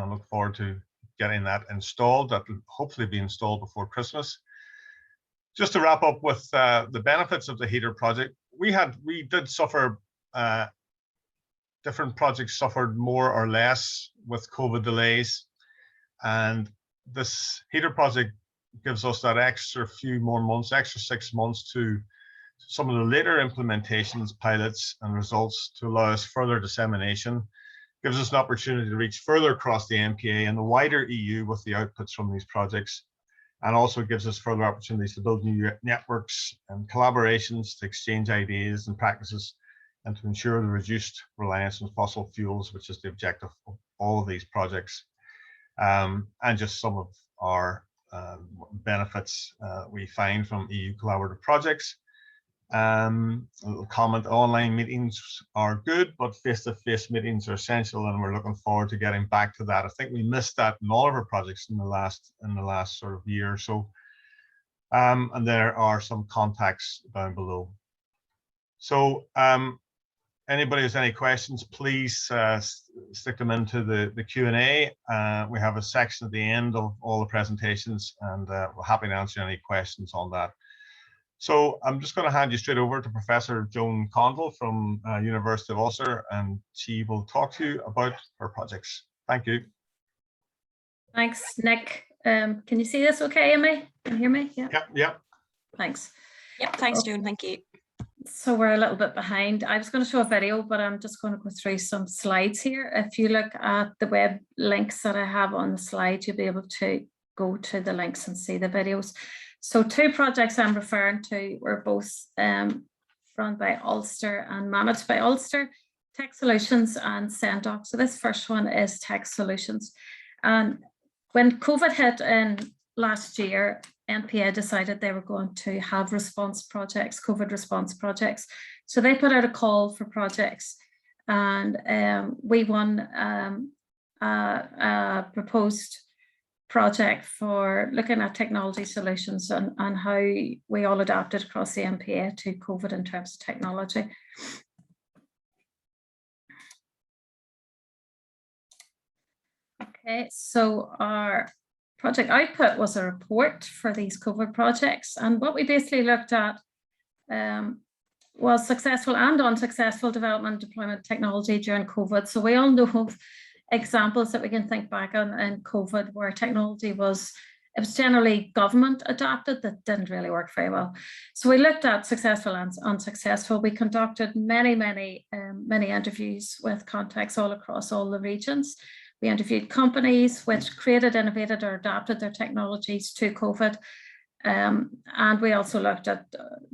look forward to getting that installed. That will hopefully be installed before Christmas. Just to wrap up with the benefits of the heater project, we did suffer, different projects suffered more or less with COVID delays, and this heater project gives us that extra few more months, extra 6 months to some of the later implementations, pilots and results to allow us further dissemination. Gives us an opportunity to reach further across the MPA and the wider EU with the outputs from these projects, and also gives us further opportunities to build new networks and collaborations to exchange ideas and practices and to ensure the reduced reliance on fossil fuels, which is the objective of all of these projects, and just some of our benefits we find from EU collaborative projects. A little comment: online meetings are good, but face-to-face meetings are essential, and we're looking forward to getting back to that. I think we missed that in all of our projects in the last sort of year or so. And there are some contacts down below. So anybody has any questions, please stick them into the Q&A. We have a section at the end of all the presentations, and we're happy to answer any questions on that. So I'm just going to hand you straight over to Professor Joan Conville from University of Ulster, and she will talk to you about her projects. Thank you. Thanks, Nick. Can you see this okay, Emma? Can you hear me? Yeah. Yep. Thanks. Yep, thanks, Joan. Thank you. So we're a little bit behind. I was going to show a video, but I'm just going to go through some slides here. If you look at the web links that I have on the slide, you'll be able to go to the links and see the videos. So 2 projects I'm referring to were both run by Ulster and managed by Ulster, Tech Solutions and Sendoc. So this first one is Tech Solutions. And when COVID hit in last year, NPA decided they were going to have response projects, COVID response projects. So they put out a call for projects, and we won a proposed project for looking at technology solutions and how we all adapted across the NPA to COVID in terms of technology. Okay, so our project output was a report for these COVID projects, and what we basically looked at was successful and unsuccessful development and deployment of technology during COVID. So we all know of examples that we can think back on in COVID where technology was generally government adapted that didn't really work very well. So we looked at successful and unsuccessful. We conducted many interviews with contacts all across all the regions. We interviewed companies which created, innovated or adapted their technologies to COVID. And we also looked at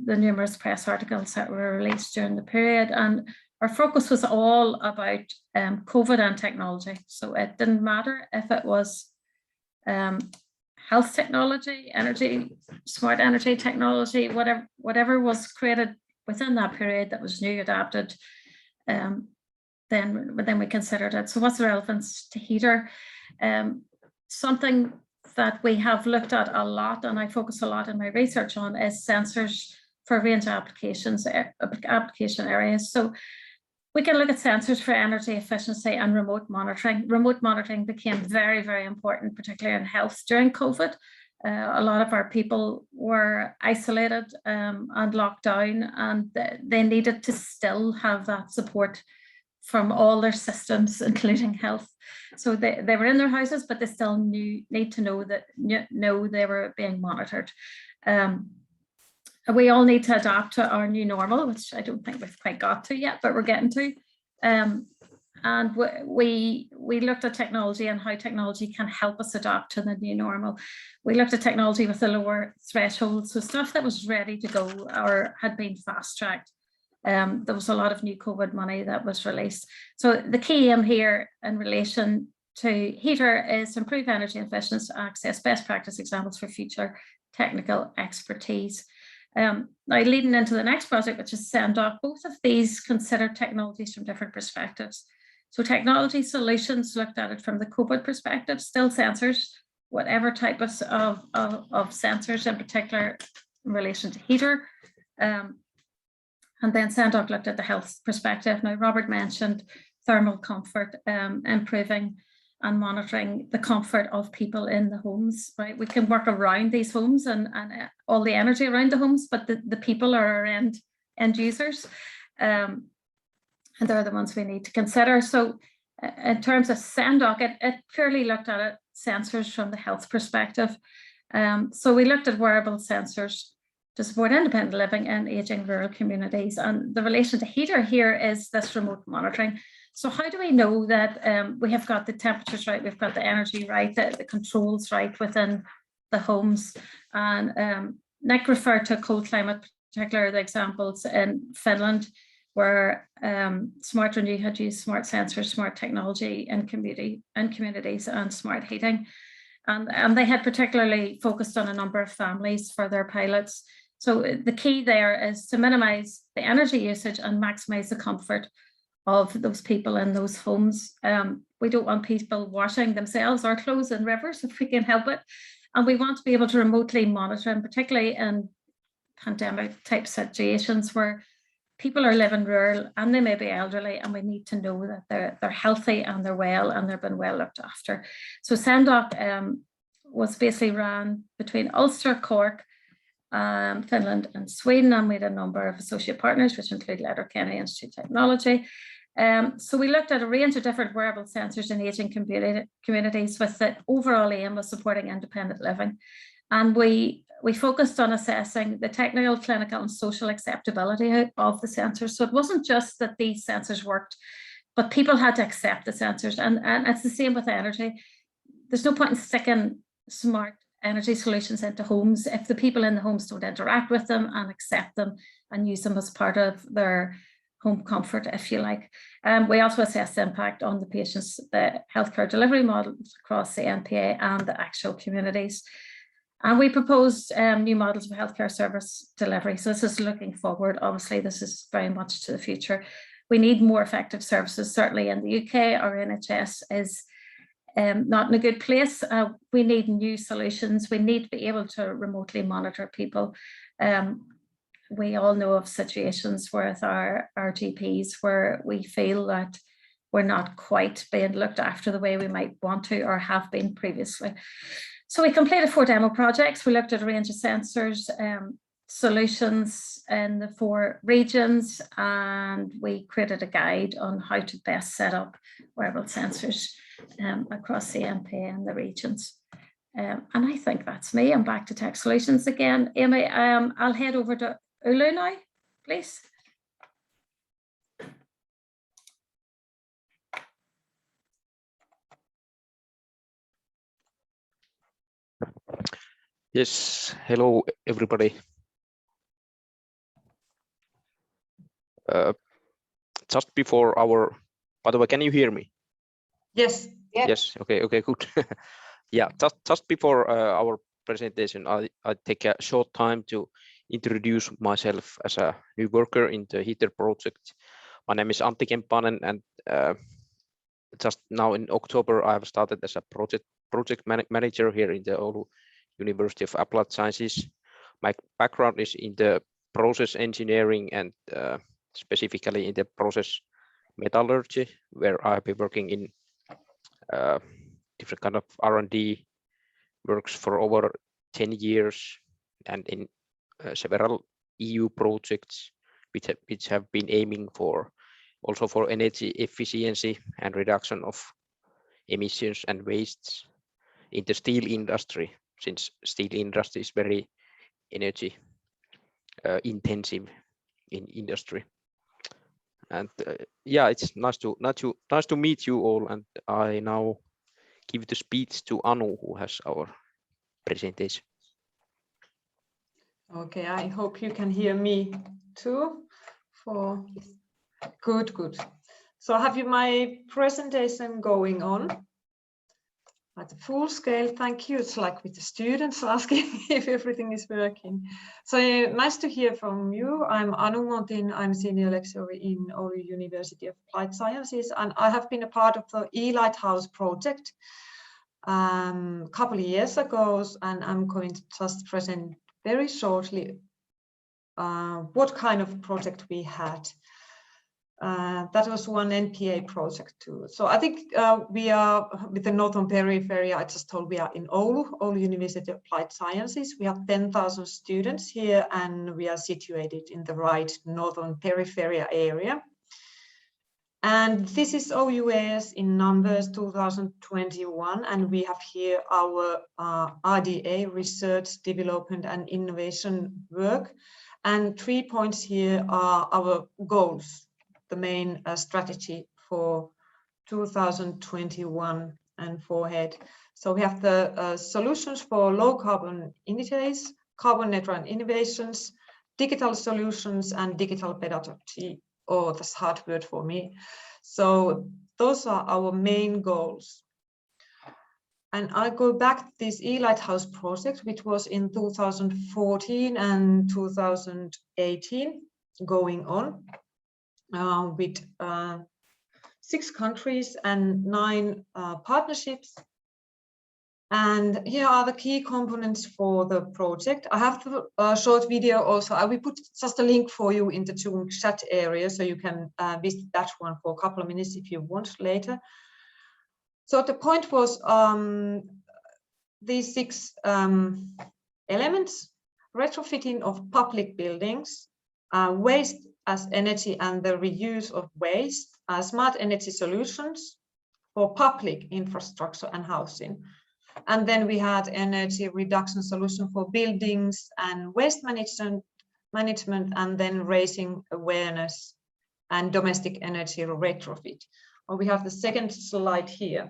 the numerous press articles that were released during the period. And our focus was all about COVID and technology. So it didn't matter if it was health technology, energy, smart energy technology, whatever was created within that period that was new, adapted, then we considered it. So what's the relevance to heater? Something that we have looked at a lot, and I focus a lot in my research on, is sensors for a range of application areas. So we can look at sensors for energy efficiency and remote monitoring. Remote monitoring became very, very important, particularly in health during COVID. A lot of our people were isolated and locked down, and they needed to still have that support from all their systems, including health. So they were in their houses, but they still need to know that they were being monitored. We all need to adapt to our new normal, which I don't think we've quite got to yet, but we're getting to. And we looked at technology and how technology can help us adapt to the new normal. We looked at technology with a lower threshold, so stuff that was ready to go or had been fast-tracked. There was a lot of new COVID money that was released. So the key aim here in relation to heater is to improve energy efficiency, access best practice examples for future technical expertise. Now, leading into the next project, which is Sendoc, both of these consider technologies from different perspectives. So technology solutions looked at it from the COVID perspective, still sensors, whatever type of sensors, in particular in relation to heater. And then Sendoc looked at the health perspective. Now, Robert mentioned thermal comfort, improving and monitoring the comfort of people in the homes, right? We can work around these homes and all the energy around the homes, but the people are our end users. And they're the ones we need to consider. So in terms of Sendoc, it purely looked at it, sensors from the health perspective. So we looked at wearable sensors to support independent living in aging rural communities. And the relation to heater here is this remote monitoring. So how do we know that we have got the temperatures right, we've got the energy right, the controls right within the homes? And Nick referred to cold climate, particularly the examples in Finland, where Smart Renew had used smart sensors, smart technology in communities and smart heating. And they had particularly focused on a number of families for their pilots. So the key there is to minimize the energy usage and maximize the comfort of those people in those homes. We don't want people washing themselves or clothes in rivers if we can help it. And we want to be able to remotely monitor, and particularly in pandemic type situations where people are living rural and they may be elderly, and we need to know that they're healthy and they're well and they're been well looked after. So Sendoc was basically ran between Ulster, Cork, Finland and Sweden, and we had a number of associate partners, which include Letterkenny Institute of Technology. So we looked at a range of different wearable sensors in aging communities with the overall aim of supporting independent living. And we focused on assessing the technical, clinical and social acceptability of the sensors. So it wasn't just that these sensors worked, but people had to accept the sensors. And it's the same with energy. There's no point in sticking smart energy solutions into homes if the people in the homes don't interact with them and accept them and use them as part of their home comfort, if you like. We also assess the impact on the patients, the healthcare delivery models across the NPA and the actual communities. And we proposed new models of healthcare service delivery. So this is looking forward. Obviously, this is very much to the future. We need more effective services. Certainly in the UK, our NHS is not in a good place. We need new solutions. We need to be able to remotely monitor people. We all know of situations with our GPs where we feel that we're not quite being looked after the way we might want to or have been previously. So we completed 4 demo projects. We looked at a range of sensors, solutions in the 4 regions, and we created a guide on how to best set up wearable sensors across the NPA and the regions. And I think that's me. I'm back to tech solutions again. Amy, I'll head over to Ulu now, please. Yes, hello everybody. Just before our, by the way, can you hear me? Yes. Yeah. Yes, okay, good. Yeah, just before our presentation, I take a short time to introduce myself as a new worker in the HEATER project. My name is Antti Kemppanen, and just now in October, I have started as a project manager here in the Oulu University of Applied Sciences. My background is in the process engineering and specifically in the process metallurgy, where I've been working in different kind of R&D works for over 10 years and in several EU projects which have been aiming for also for energy efficiency and reduction of emissions and wastes in the steel industry, since steel industry is very energy intensive in industry. And yeah, it's nice to meet you all, and I now give the speech to Anu, who has our presentation. Okay, I hope you can hear me too. Good. So I have my presentation going on at full scale. Thank you. It's like with the students asking if everything is working. So nice to hear from you. I'm Anu Montin. I'm senior lecturer in Oulu University of Applied Sciences, and I have been a part of the e-Lighthouse project a couple of years ago, and I'm going to just present very shortly what kind of project we had. That was one NPA project too. So I think we are with the Northern Periphery. I just told we are in Oulu University of Applied Sciences. We have 10,000 students here, and we are situated in the right Northern Periphery area. And this is OUAS in numbers 2021, and we have here our RDA, research, development and innovation work. And 3 points here are our goals, the main strategy for 2021 and forward. So we have the solutions for low carbon indicators, carbon neutral innovations, digital solutions and digital pedagogy. Oh, that's a hard word for me. So those are our main goals. And I go back to this e-Lighthouse project, which was in 2014 and 2018 going on with 6 countries and 9 partnerships. And here are the key components for the project. I have a short video also. I will put just a link for you in the Zoom chat area, so you can visit that one for a couple of minutes if you want later. So the point was these 6 elements: retrofitting of public buildings, waste as energy and the reuse of waste, smart energy solutions for public infrastructure and housing. And then we had energy reduction solution for buildings and waste management, and then raising awareness and domestic energy retrofit. We have the second slide here.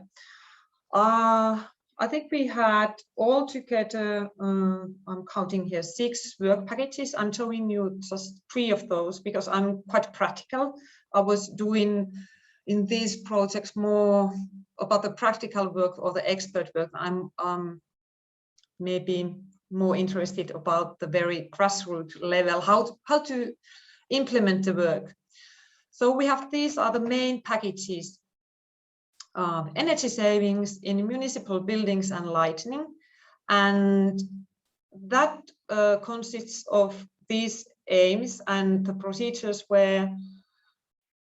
I think we had all together, I'm counting here, 6 work packages. I'm showing you just 3 of those because I'm quite practical. I was doing in these projects more about the practical work or the expert work. I'm maybe more interested about the very grassroots level, how to implement the work. So we have, these are the main packages: energy savings in municipal buildings and lighting, and that consists of these aims, and the procedures were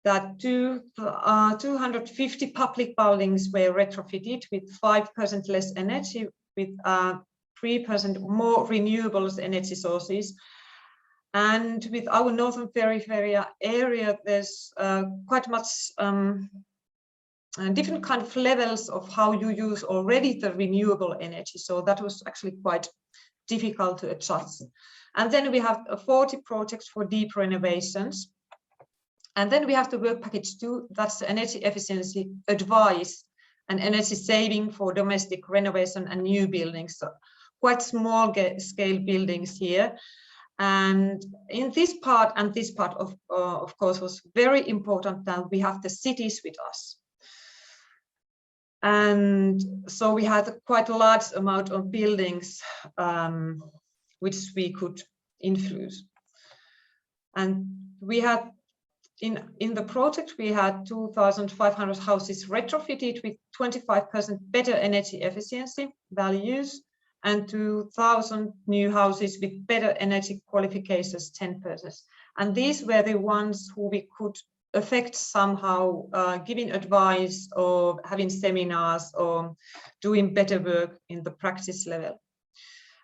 that 250 public buildings were retrofitted with 5% less energy, with 3% more renewables energy sources. And with our northern periphery area, there's quite much different kind of levels of how you use already the renewable energy. So that was actually quite difficult to adjust. And then we have 40 projects for deep renovations. And then we have the work package 2, that's the energy efficiency advice and energy saving for domestic renovation and new buildings. So quite small scale buildings here. And in this part, and this part of course was very important, that we have the cities with us. And so we had quite a large amount of buildings which we could influence. And we had, in the project, we had 2,500 houses retrofitted with 25% better energy efficiency values, and 2,000 new houses with better energy qualifications, 10%. And these were the ones who we could affect somehow, giving advice or having seminars or doing better work in the practice level.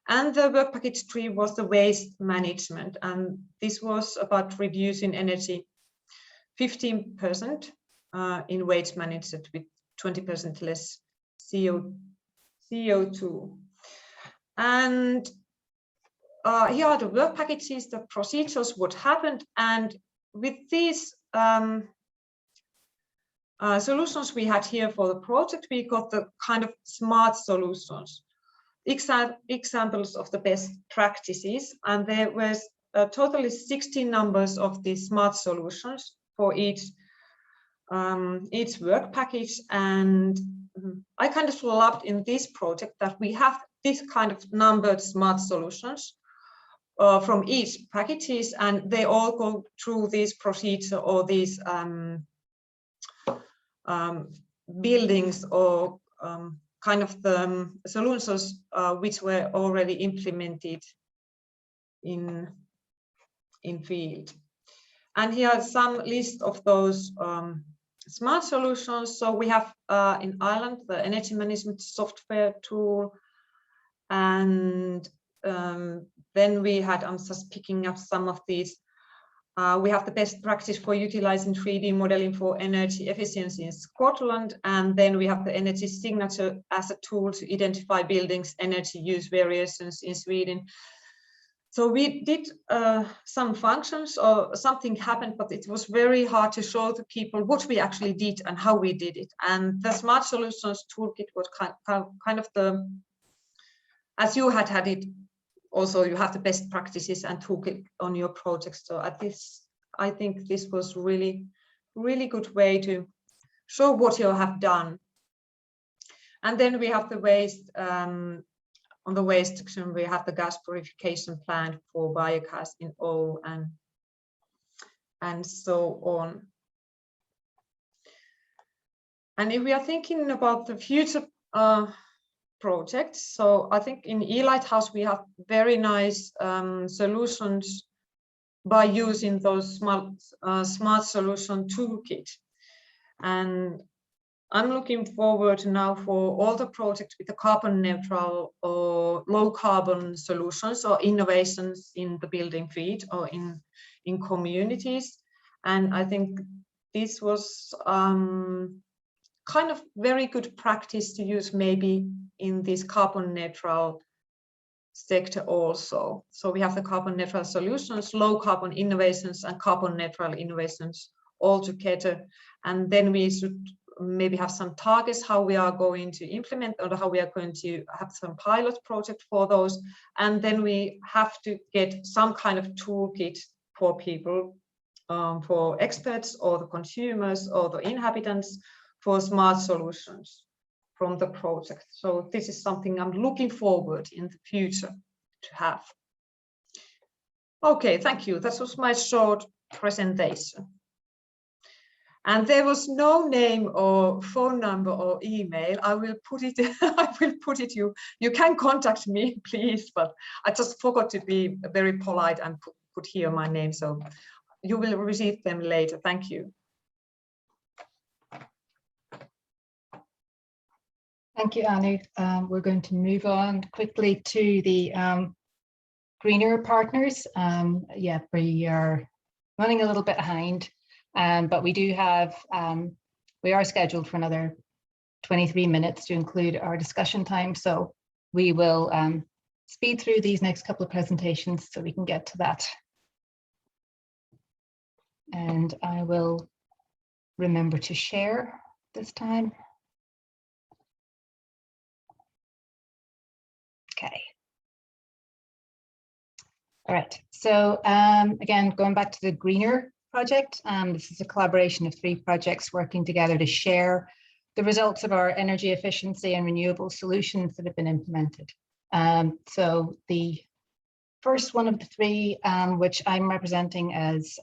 And the work package 3 was the waste management, and this was about reducing energy 15% in waste management with 20% less CO2. And here are the work packages, the procedures, what happened. And with these solutions we had here for the project, we got the kind of smart solutions, examples of the best practices. And there was totally 16 numbers of these smart solutions for each work package. And I kind of loved in this project that we have this kind of numbered smart solutions from each packages, and they all go through this procedure or these buildings or kind of the solutions which were already implemented in field. And here are some list of those smart solutions. So we have in Ireland the energy management software tool, and then we had, I'm just picking up some of these. We have the best practice for utilizing 3D modeling for energy efficiency in Scotland, and then we have the energy signature as a tool to identify buildings' energy use variations in Sweden. So we did some functions, or something happened, but it was very hard to show to people what we actually did and how we did it. And the Smart Solutions Toolkit was kind of the, as you had it, also you have the best practices and toolkit on your projects. So at this, I think this was really good way to show what you have done. And then we have the waste. On the waste section, we have the gas purification plant for biogas in O and so on. And if we are thinking about the future projects, so I think in eLighthouse we have very nice solutions by using those smart solution toolkit. And I'm looking forward now for all the projects with the carbon neutral or low carbon solutions or innovations in the building field or in communities. And I think this was kind of very good practice to use maybe in this carbon neutral sector also. So we have the carbon neutral solutions, low carbon innovations and carbon neutral innovations all together. And then we should maybe have some targets, how we are going to implement or how we are going to have some pilot project for those. And then we have to get some kind of toolkit for people, for experts or the consumers or the inhabitants for smart solutions from the project. So this is something I'm looking forward in the future to have. Okay, thank you. That was my short presentation. And there was no name or phone number or email. I will put it, you can contact me, please, but I just forgot to be very polite and put here my name. So you will receive them later. Thank you. Thank you, Anu. We're going to move on quickly to the greener partners. Yeah, we are running a little bit behind, but we do have, we are scheduled for another 23 minutes to include our discussion time. So we will speed through these next couple of presentations so we can get to that. And I will remember to share this time. Okay. All right, so again, going back to the Greener project, this is a collaboration of 3 projects working together to share the results of our energy efficiency and renewable solutions that have been implemented. So the first one of the 3, which I'm representing as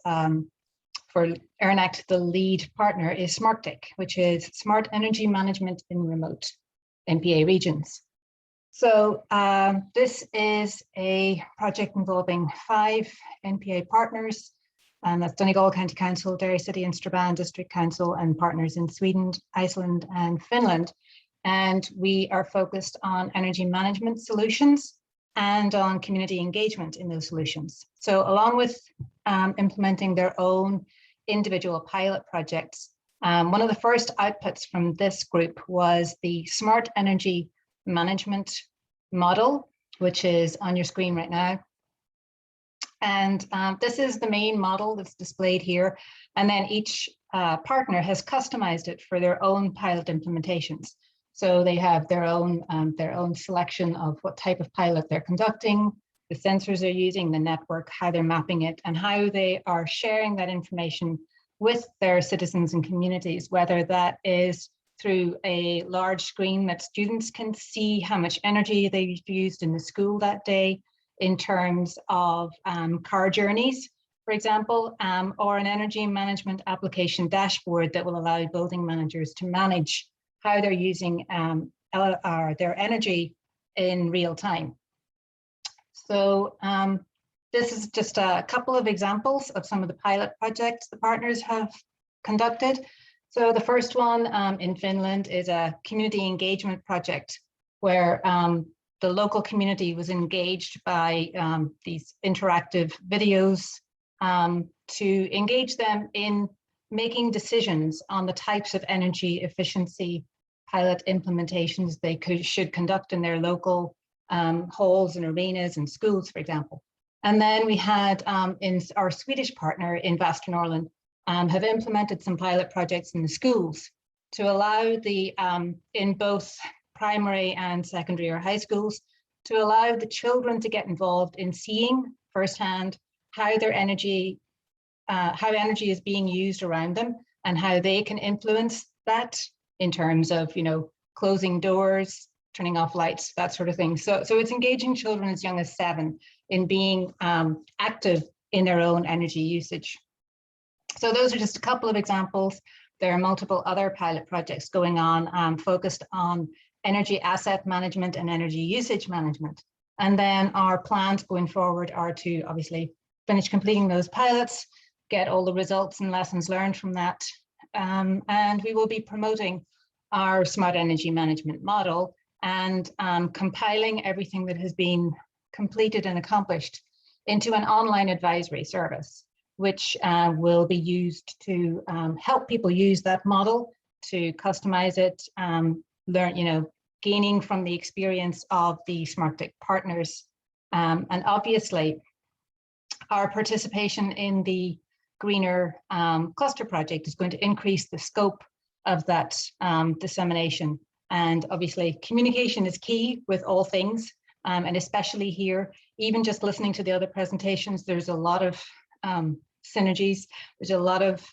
for ERNACT, the lead partner, is SmartTech, which is Smart Energy Management in Remote NPA Regions. So this is a project involving 5 NPA partners, and that's Donegal County Council, Derry City and Strabane District Council, and partners in Sweden, Iceland, and Finland. And we are focused on energy management solutions and on community engagement in those solutions. So along with implementing their own individual pilot projects, one of the first outputs from this group was the Smart Energy Management model, which is on your screen right now. And this is the main model that's displayed here. And then each partner has customized it for their own pilot implementations. So they have their own selection of what type of pilot they're conducting, the sensors they're using, the network, how they're mapping it, and how they are sharing that information with their citizens and communities, whether that is through a large screen that students can see how much energy they've used in the school that day in terms of car journeys, for example, or an energy management application dashboard that will allow building managers to manage how they're using their energy in real time. So this is just a couple of examples of some of the pilot projects the partners have conducted. So the first one in Finland is a community engagement project where the local community was engaged by these interactive videos to engage them in making decisions on the types of energy efficiency pilot implementations they should conduct in their local halls and arenas and schools, for example. And then we had in our Swedish partner in Västernorrland have implemented some pilot projects in the schools to allow the, in both primary and secondary or high schools, to allow the children to get involved in seeing firsthand how their energy, how energy is being used around them and how they can influence that in terms of, you know, closing doors, turning off lights, that sort of thing. So it's engaging children as young as 7 in being active in their own energy usage. So those are just a couple of examples. There are multiple other pilot projects going on focused on energy asset management and energy usage management. And then our plans going forward are to obviously finish completing those pilots, get all the results and lessons learned from that. And we will be promoting our smart energy management model and compiling everything that has been completed and accomplished into an online advisory service, which will be used to help people use that model, to customize it, learn, you know, gaining from the experience of the SmartTech partners. And obviously, our participation in the Greener Cluster project is going to increase the scope of that dissemination. And obviously communication is key with all things, and especially here, even just listening to the other presentations, there's a lot of synergies. There's a lot of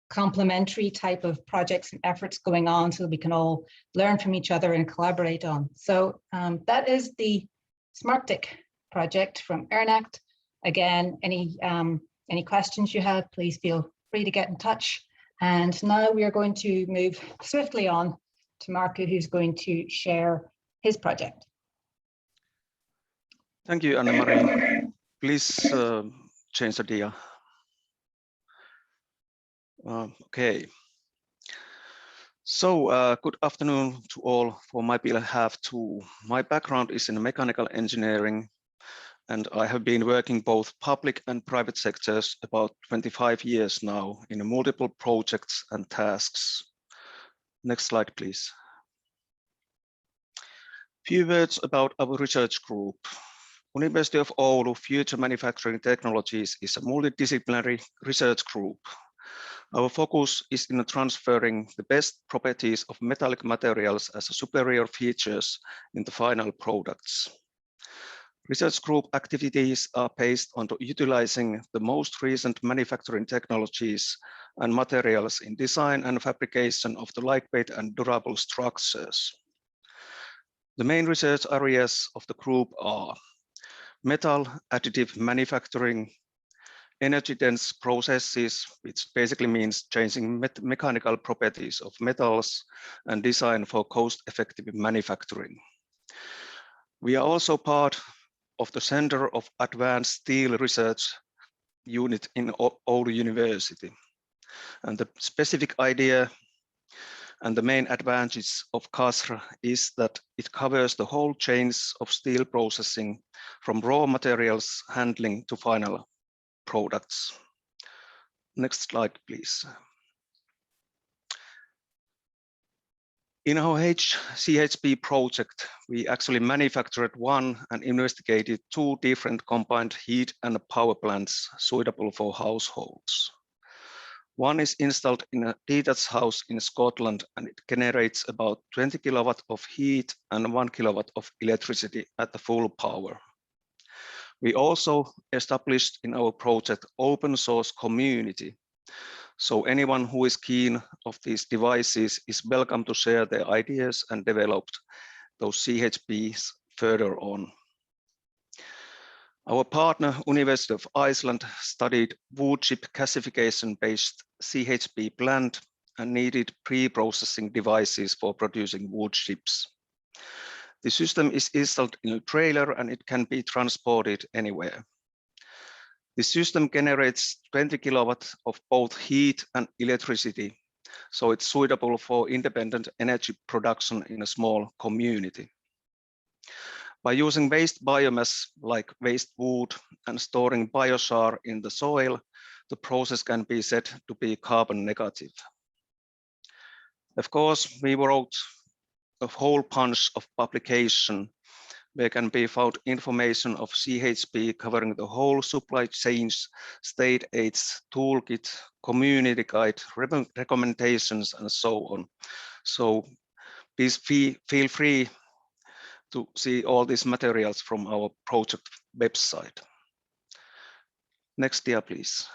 complementary type of projects and efforts going on so that we can all learn from each other and collaborate on. So that is the SmartTIC project from ERNACT. Again, any questions you have, please feel free to get in touch. And now we are going to move swiftly on to Marco, who's going to share his project. Thank you, Anne-Marie. Please change the dia. Okay. So good afternoon to all. For my behalf too. My background is in mechanical engineering, and I have been working both public and private sectors about 25 years now in multiple projects and tasks. Next slide, please. Few words about our research group. University of Oulu Future Manufacturing Technologies is a multidisciplinary research group. Our focus is in transferring the best properties of metallic materials as superior features in the final products. Research group activities are based on utilizing the most recent manufacturing technologies and materials in design and fabrication of the lightweight and durable structures. The main research areas of the group are metal additive manufacturing, energy-dense processes, which basically means changing mechanical properties of metals, and design for cost-effective manufacturing. We are also part of the Center of Advanced Steel Research Unit in Oulu University. And the specific idea and the main advantage of CASR is that it covers the whole chains of steel processing, from raw materials handling to final products. Next slide, please. In our CHP project, we actually manufactured one and investigated two different combined heat and power plants suitable for households. One is installed in a detached house in Scotland, and it generates about 20 kilowatt of heat and 1 kilowatt of electricity at the full power. We also established in our project open source community. So anyone who is keen of these devices is welcome to share their ideas and develop those CHPs further on. Our partner, University of Iceland, studied wood chip gasification-based CHP plant and needed pre-processing devices for producing wood chips. The system is installed in a trailer and it can be transported anywhere. The system generates 20 kilowatts of both heat and electricity, so it's suitable for independent energy production in a small community. By using waste biomass like waste wood and storing biochar in the soil, the process can be said to be carbon negative. Of course, we wrote a whole bunch of publication where can be found information of CHP covering the whole supply chains, state aids, toolkit, community guide, recommendations, and so on. So please feel free to see all these materials from our project website. Next dia, please.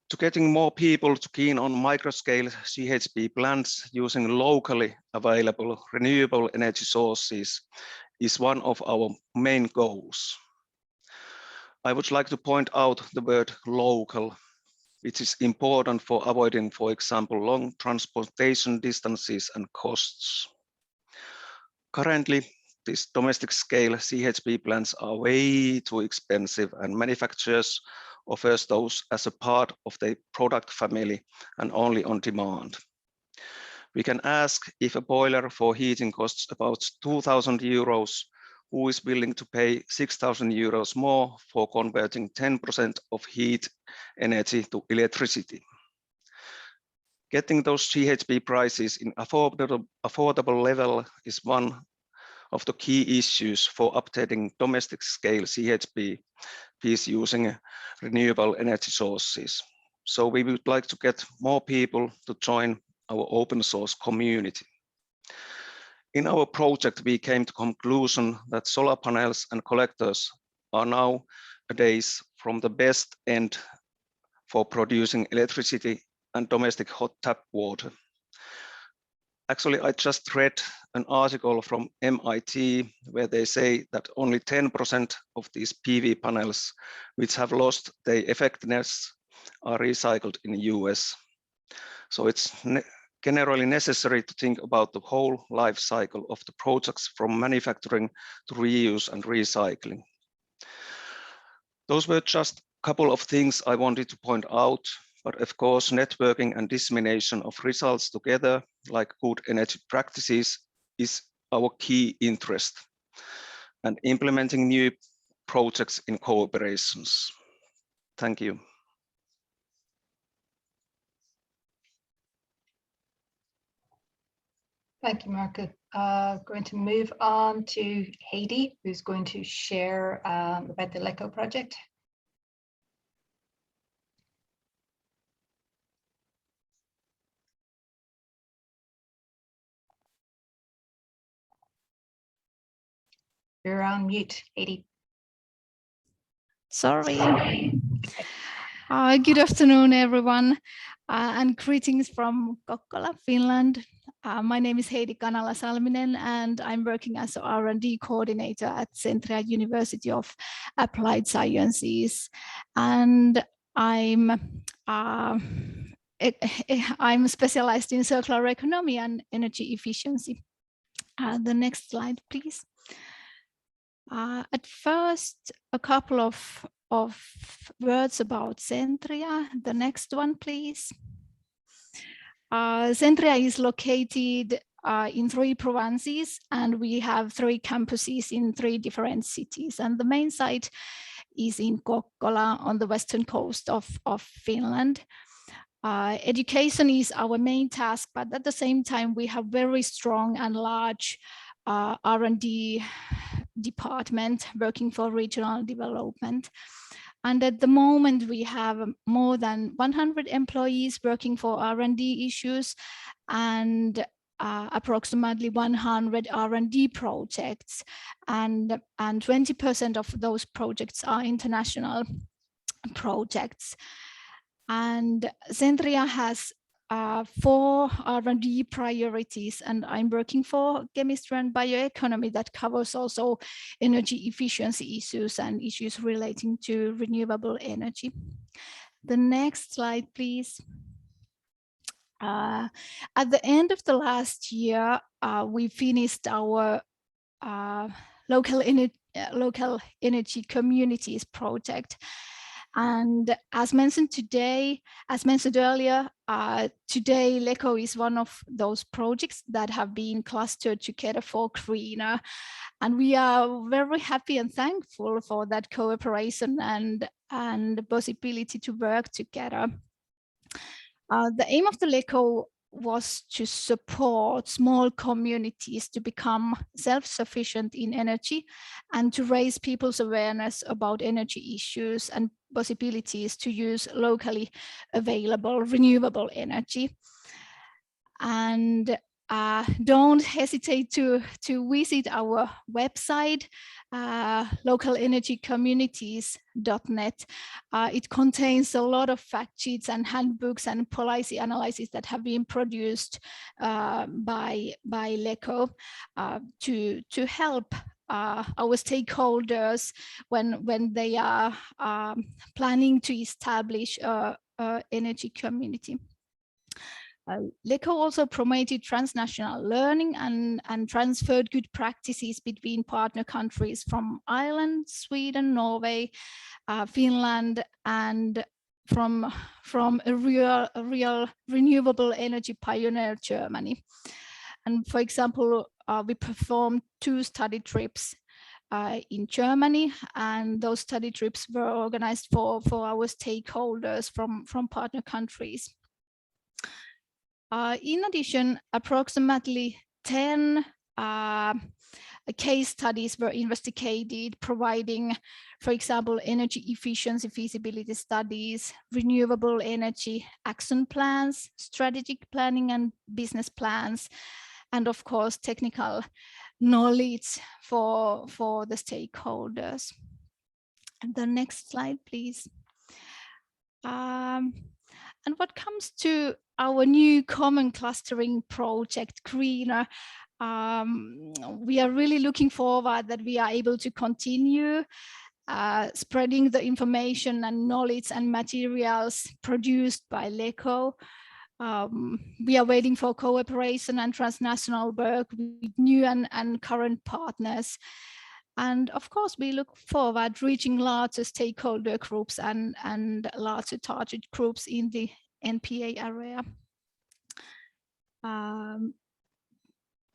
To getting more people to keen on microscale CHP plants using locally available renewable energy sources is one of our main goals. I would like to point out the word local, which is important for avoiding, for example, long transportation distances and costs. Currently, these domestic scale CHP plants are way too expensive, and manufacturers offers those as a part of their product family and only on demand. We can ask if a boiler for heating costs about 2,000 euros, who is willing to pay 6,000 euros more for converting 10% of heat energy to electricity. Getting those CHP prices in affordable level is one of the key issues for updating domestic scale CHP using renewable energy sources. So we would like to get more people to join our open source community. In our project, we came to conclusion that solar panels and collectors are nowadays from the best end for producing electricity and domestic hot tap water. Actually, I just read an article from MIT where they say that only 10% of these PV panels which have lost their effectiveness are recycled in the US. So it's generally necessary to think about the whole life cycle of the projects from manufacturing to reuse and recycling. Those were just a couple of things I wanted to point out, but of course, networking and dissemination of results together, like good energy practices, is our key interest, and implementing new projects in cooperations. Thank you. Thank you, Marco. Going to move on to Heidi, who's going to share about the LECO project. You're on mute, Heidi. Sorry. Good afternoon, everyone, and greetings from Kokkola, Finland. My name is Heidi Kanala-Salminen, and I'm working as an R&D coordinator at Centria University of Applied Sciences. And I'm specialized in circular economy and energy efficiency. The next slide, please. At first, a couple of words about Centria. The next one, please. Centria is located in 3 provinces, and we have 3 campuses in 3 different cities. And the main site is in Kokkola on the western coast of Finland. Education is our main task, but at the same time, we have very strong and large R&D department working for regional development. And at the moment, we have more than 100 employees working for R&D issues and approximately 100 R&D projects. And 20% of those projects are international projects. And Centria has 4 R&D priorities, and I'm working for chemistry and bioeconomy that covers also energy efficiency issues and issues relating to renewable energy. The next slide, please. At the end of the last year, we finished our local energy communities project. And as mentioned earlier, today LECO is one of those projects that have been clustered together for greener. And we are very happy and thankful for that cooperation and the possibility to work together. The aim of the LECO was to support small communities to become self-sufficient in energy and to raise people's awareness about energy issues and possibilities to use locally available renewable energy. And don't hesitate to visit our website, localenergycommunities.net. It contains a lot of fact sheets and handbooks and policy analysis that have been produced by LECO to help our stakeholders when they are planning to establish an energy community. LECO also promoted transnational learning and transferred good practices between partner countries from Ireland, Sweden, Norway, Finland, and from a real renewable energy pioneer, Germany. And for example, we performed 2 study trips in Germany, and those study trips were organized for our stakeholders from partner countries. In addition, approximately 10 case studies were investigated, providing, for example, energy efficiency feasibility studies, renewable energy action plans, strategic planning and business plans, and of course, technical knowledge for the stakeholders. And the next slide, please. And what comes to our new common clustering project, Greener, we are really looking forward that we are able to continue spreading the information and knowledge and materials produced by LECO. We are waiting for cooperation and transnational work with new and current partners. And of course, we look forward to reaching larger stakeholder groups and larger target groups in the NPA area.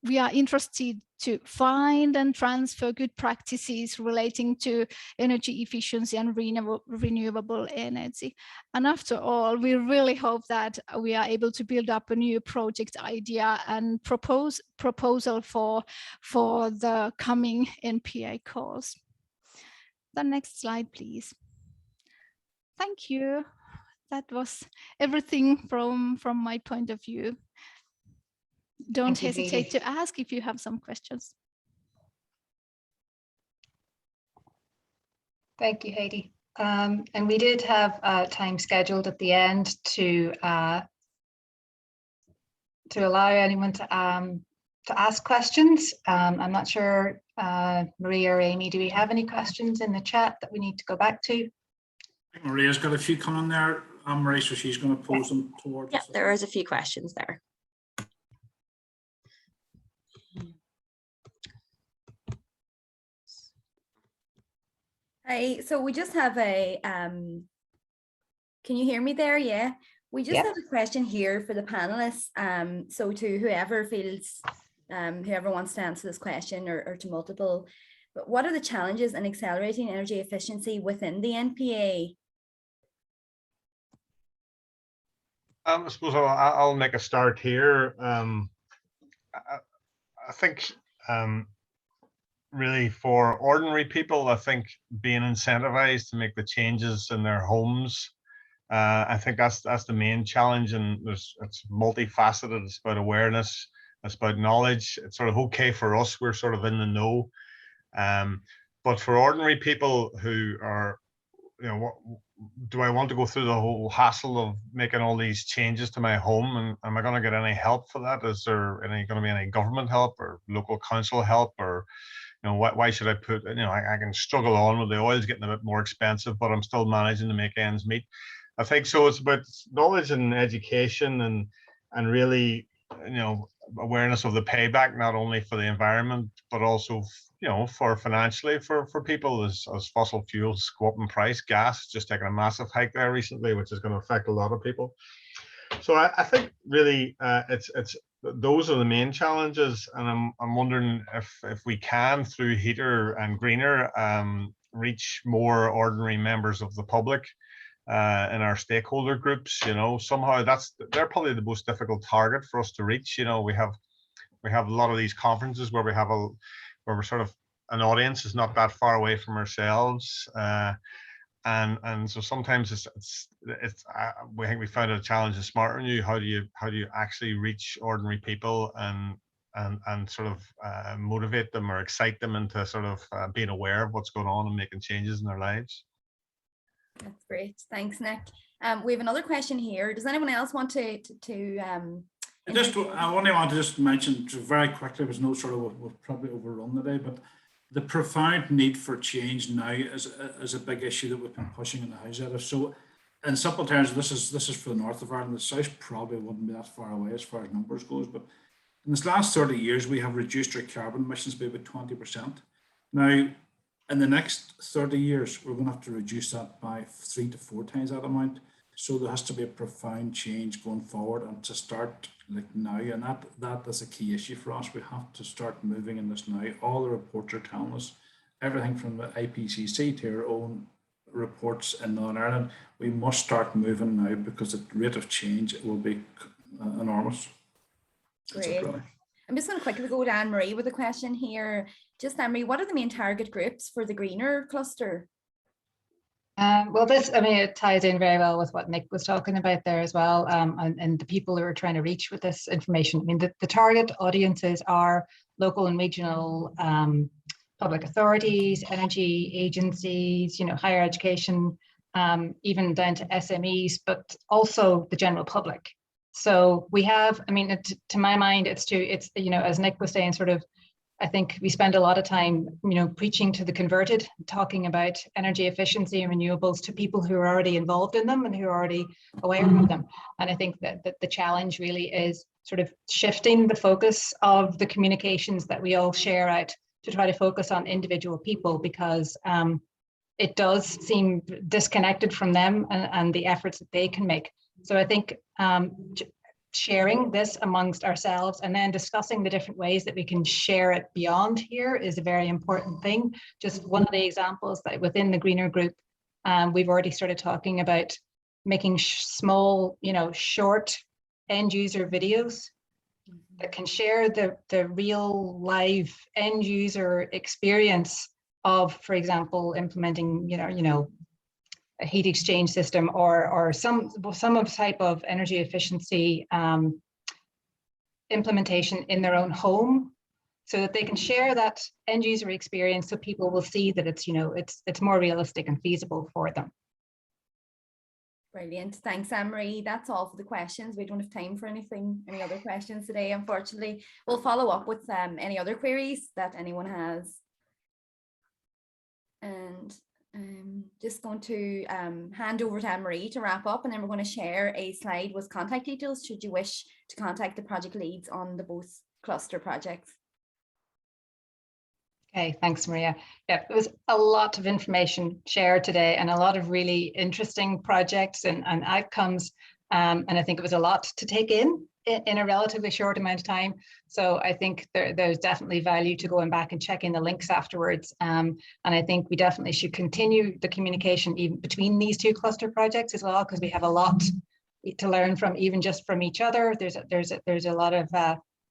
We are interested to find and transfer good practices relating to energy efficiency and renewable energy. And after all, we really hope that we are able to build up a new project idea and proposal for the coming NPA course. The next slide, please. Thank you. That was everything from my point of view. Don't hesitate to ask if you have some questions. Thank you, Heidi. And we did have time scheduled at the end to allow anyone to ask questions. I'm not sure, Maria or Amy, do we have any questions in the chat that we need to go back to? I think Maria's got a few coming there. Maria, so she's going to pose them towards us. Yeah, there is a few questions there. Hi, so we just have a, can you hear me there? Yeah, we just have a question here for the panelists. So to whoever feels, whoever wants to answer this question or to multiple, but what are the challenges in accelerating energy efficiency within the NPA? I suppose I'll make a start here. I think really for ordinary people, I think being incentivized to make the changes in their homes, I think that's the main challenge, and it's multifaceted. It's about awareness, it's about knowledge. It's sort of okay for us, we're sort of in the know, but for ordinary people who are, you know, do I want to go through the whole hassle of making all these changes to my home, and am I going to get any help for that? Is there going to be any government help or local council help, or you know, why should I put, you know, I can struggle on with the oil's getting a bit more expensive, but I'm still managing to make ends meet. I think so. It's about knowledge and education, and really, you know, awareness of the payback, not only for the environment, but also, you know, for financially for people as fossil fuels go up in price. Gas just taken a massive hike there recently, which is going to affect a lot of people. So I think really it's those are the main challenges, and I'm wondering if we can, through Heater and Greener, reach more ordinary members of the public in our stakeholder groups. You know, somehow they're probably the most difficult target for us to reach. You know, we have a lot of these conferences where we're sort of, an audience is not that far away from ourselves, and so sometimes it's we think we found a challenge in Smart Renew. How do you actually reach ordinary people and sort of motivate them or excite them into sort of being aware of what's going on and making changes in their lives? That's great, thanks, Nick. We have another question here. Does anyone else want to I only want to just mention very quickly, there's no sort of, we'll probably overrun the day, but the profound need for change now is a big issue that we've been pushing in the House Editor. So in simple terms, this is for the north of Ireland. The south probably wouldn't be that far away as far as numbers goes, but in this last 30 years, we have reduced our carbon emissions by about 20%. Now, in the next 30 years, we're going to have to reduce that by 3 to 4 times that amount. So there has to be a profound change going forward, and to start like now, and that is a key issue for us. We have to start moving in this now. All the reports are telling us, everything from the IPCC to our own reports in Northern Ireland, we must start moving now, because the rate of change will be enormous. Great. I'm just going to quickly go to Anne-Marie with a question here. Just Anne-Marie, what are the main target groups for the greener cluster? Well, this, I mean, it ties in very well with what Nick was talking about there as well, and the people who are trying to reach with this information. I mean, the target audiences are local and regional public authorities, energy agencies, higher education, even down to SMEs, but also the general public. So we have, I mean, to my mind, it's as Nick was saying, sort of, I think we spend a lot of time, preaching to the converted, talking about energy efficiency and renewables to people who are already involved in them and who are already aware of them. And I think that the challenge really is sort of shifting the focus of the communications that we all share out to try to focus on individual people, because it does seem disconnected from them and the efforts that they can make. So I think sharing this amongst ourselves and then discussing the different ways that we can share it beyond here is a very important thing. Just one of the examples that within the Greener Group, we've already started talking about making small, short end user videos that can share the real live end user experience of, for example, implementing, a heat exchange system or some type of energy efficiency implementation in their own home, so that they can share that end user experience, so people will see that it's more realistic and feasible for them. Brilliant. Thanks, Anne-Marie. That's all for the questions. We don't have time for any other questions today, unfortunately. We'll follow up with any other queries that anyone has. And I'm just going to hand over to Anne-Marie to wrap up, and then we're going to share a slide with contact details should you wish to contact the project leads on the both cluster projects. Okay, thanks, Maria. Yeah, there was a lot of information shared today and a lot of really interesting projects and outcomes. And I think it was a lot to take in a relatively short amount of time. So I think there's definitely value to going back and checking the links afterwards. And I think we definitely should continue the communication even between these two cluster projects as well, because we have a lot to learn from, even just from each other. There's a lot of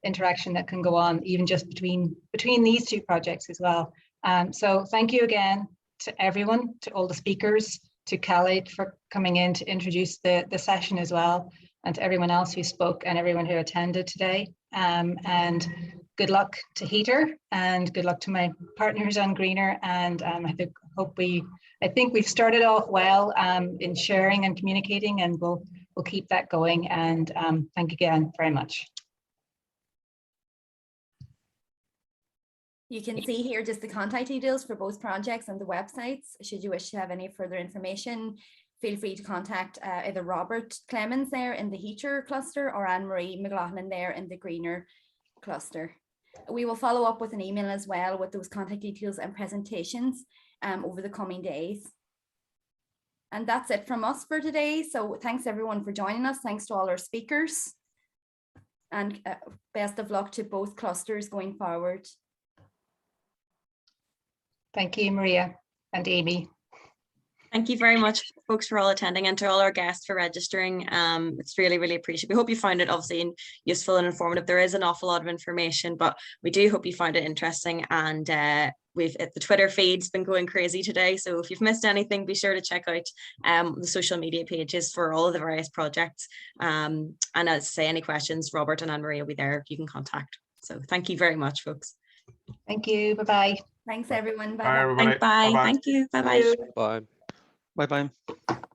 interaction that can go on even just between these two projects as well. So thank you again to everyone, to all the speakers, to Khaled for coming in to introduce the session as well, and to everyone else who spoke and everyone who attended today. And good luck to Heater, and good luck to my partners on Greener. And I think we've started off well in sharing and communicating, and we'll keep that going. And thank you again very much. You can see here just the contact details for both projects and the websites. Should you wish to have any further information, feel free to contact either Robert Clemens there in the Heater cluster or Anne-Marie McLaughlin there in the Greener cluster. We will follow up with an email as well with those contact details and presentations over the coming days. And that's it from us for today. So thanks everyone for joining us. Thanks to all our speakers, and best of luck to both clusters going forward. Thank you, Maria and Amy. Thank you very much, folks, for all attending, and to all our guests for registering. It's really, really appreciated. We hope you found it obviously useful and informative. There is an awful lot of information, but we do hope you found it interesting. And the Twitter feed's been going crazy today. So if you've missed anything, be sure to check out the social media pages for all of the various projects. And as I say, any questions, Robert and Anne-Marie will be there. You can contact. So thank you very much, folks. Thank you. Bye-bye. Thanks, everyone. Bye, everybody. Bye. Bye-bye. Thank you. Bye-bye. Bye. Bye-bye.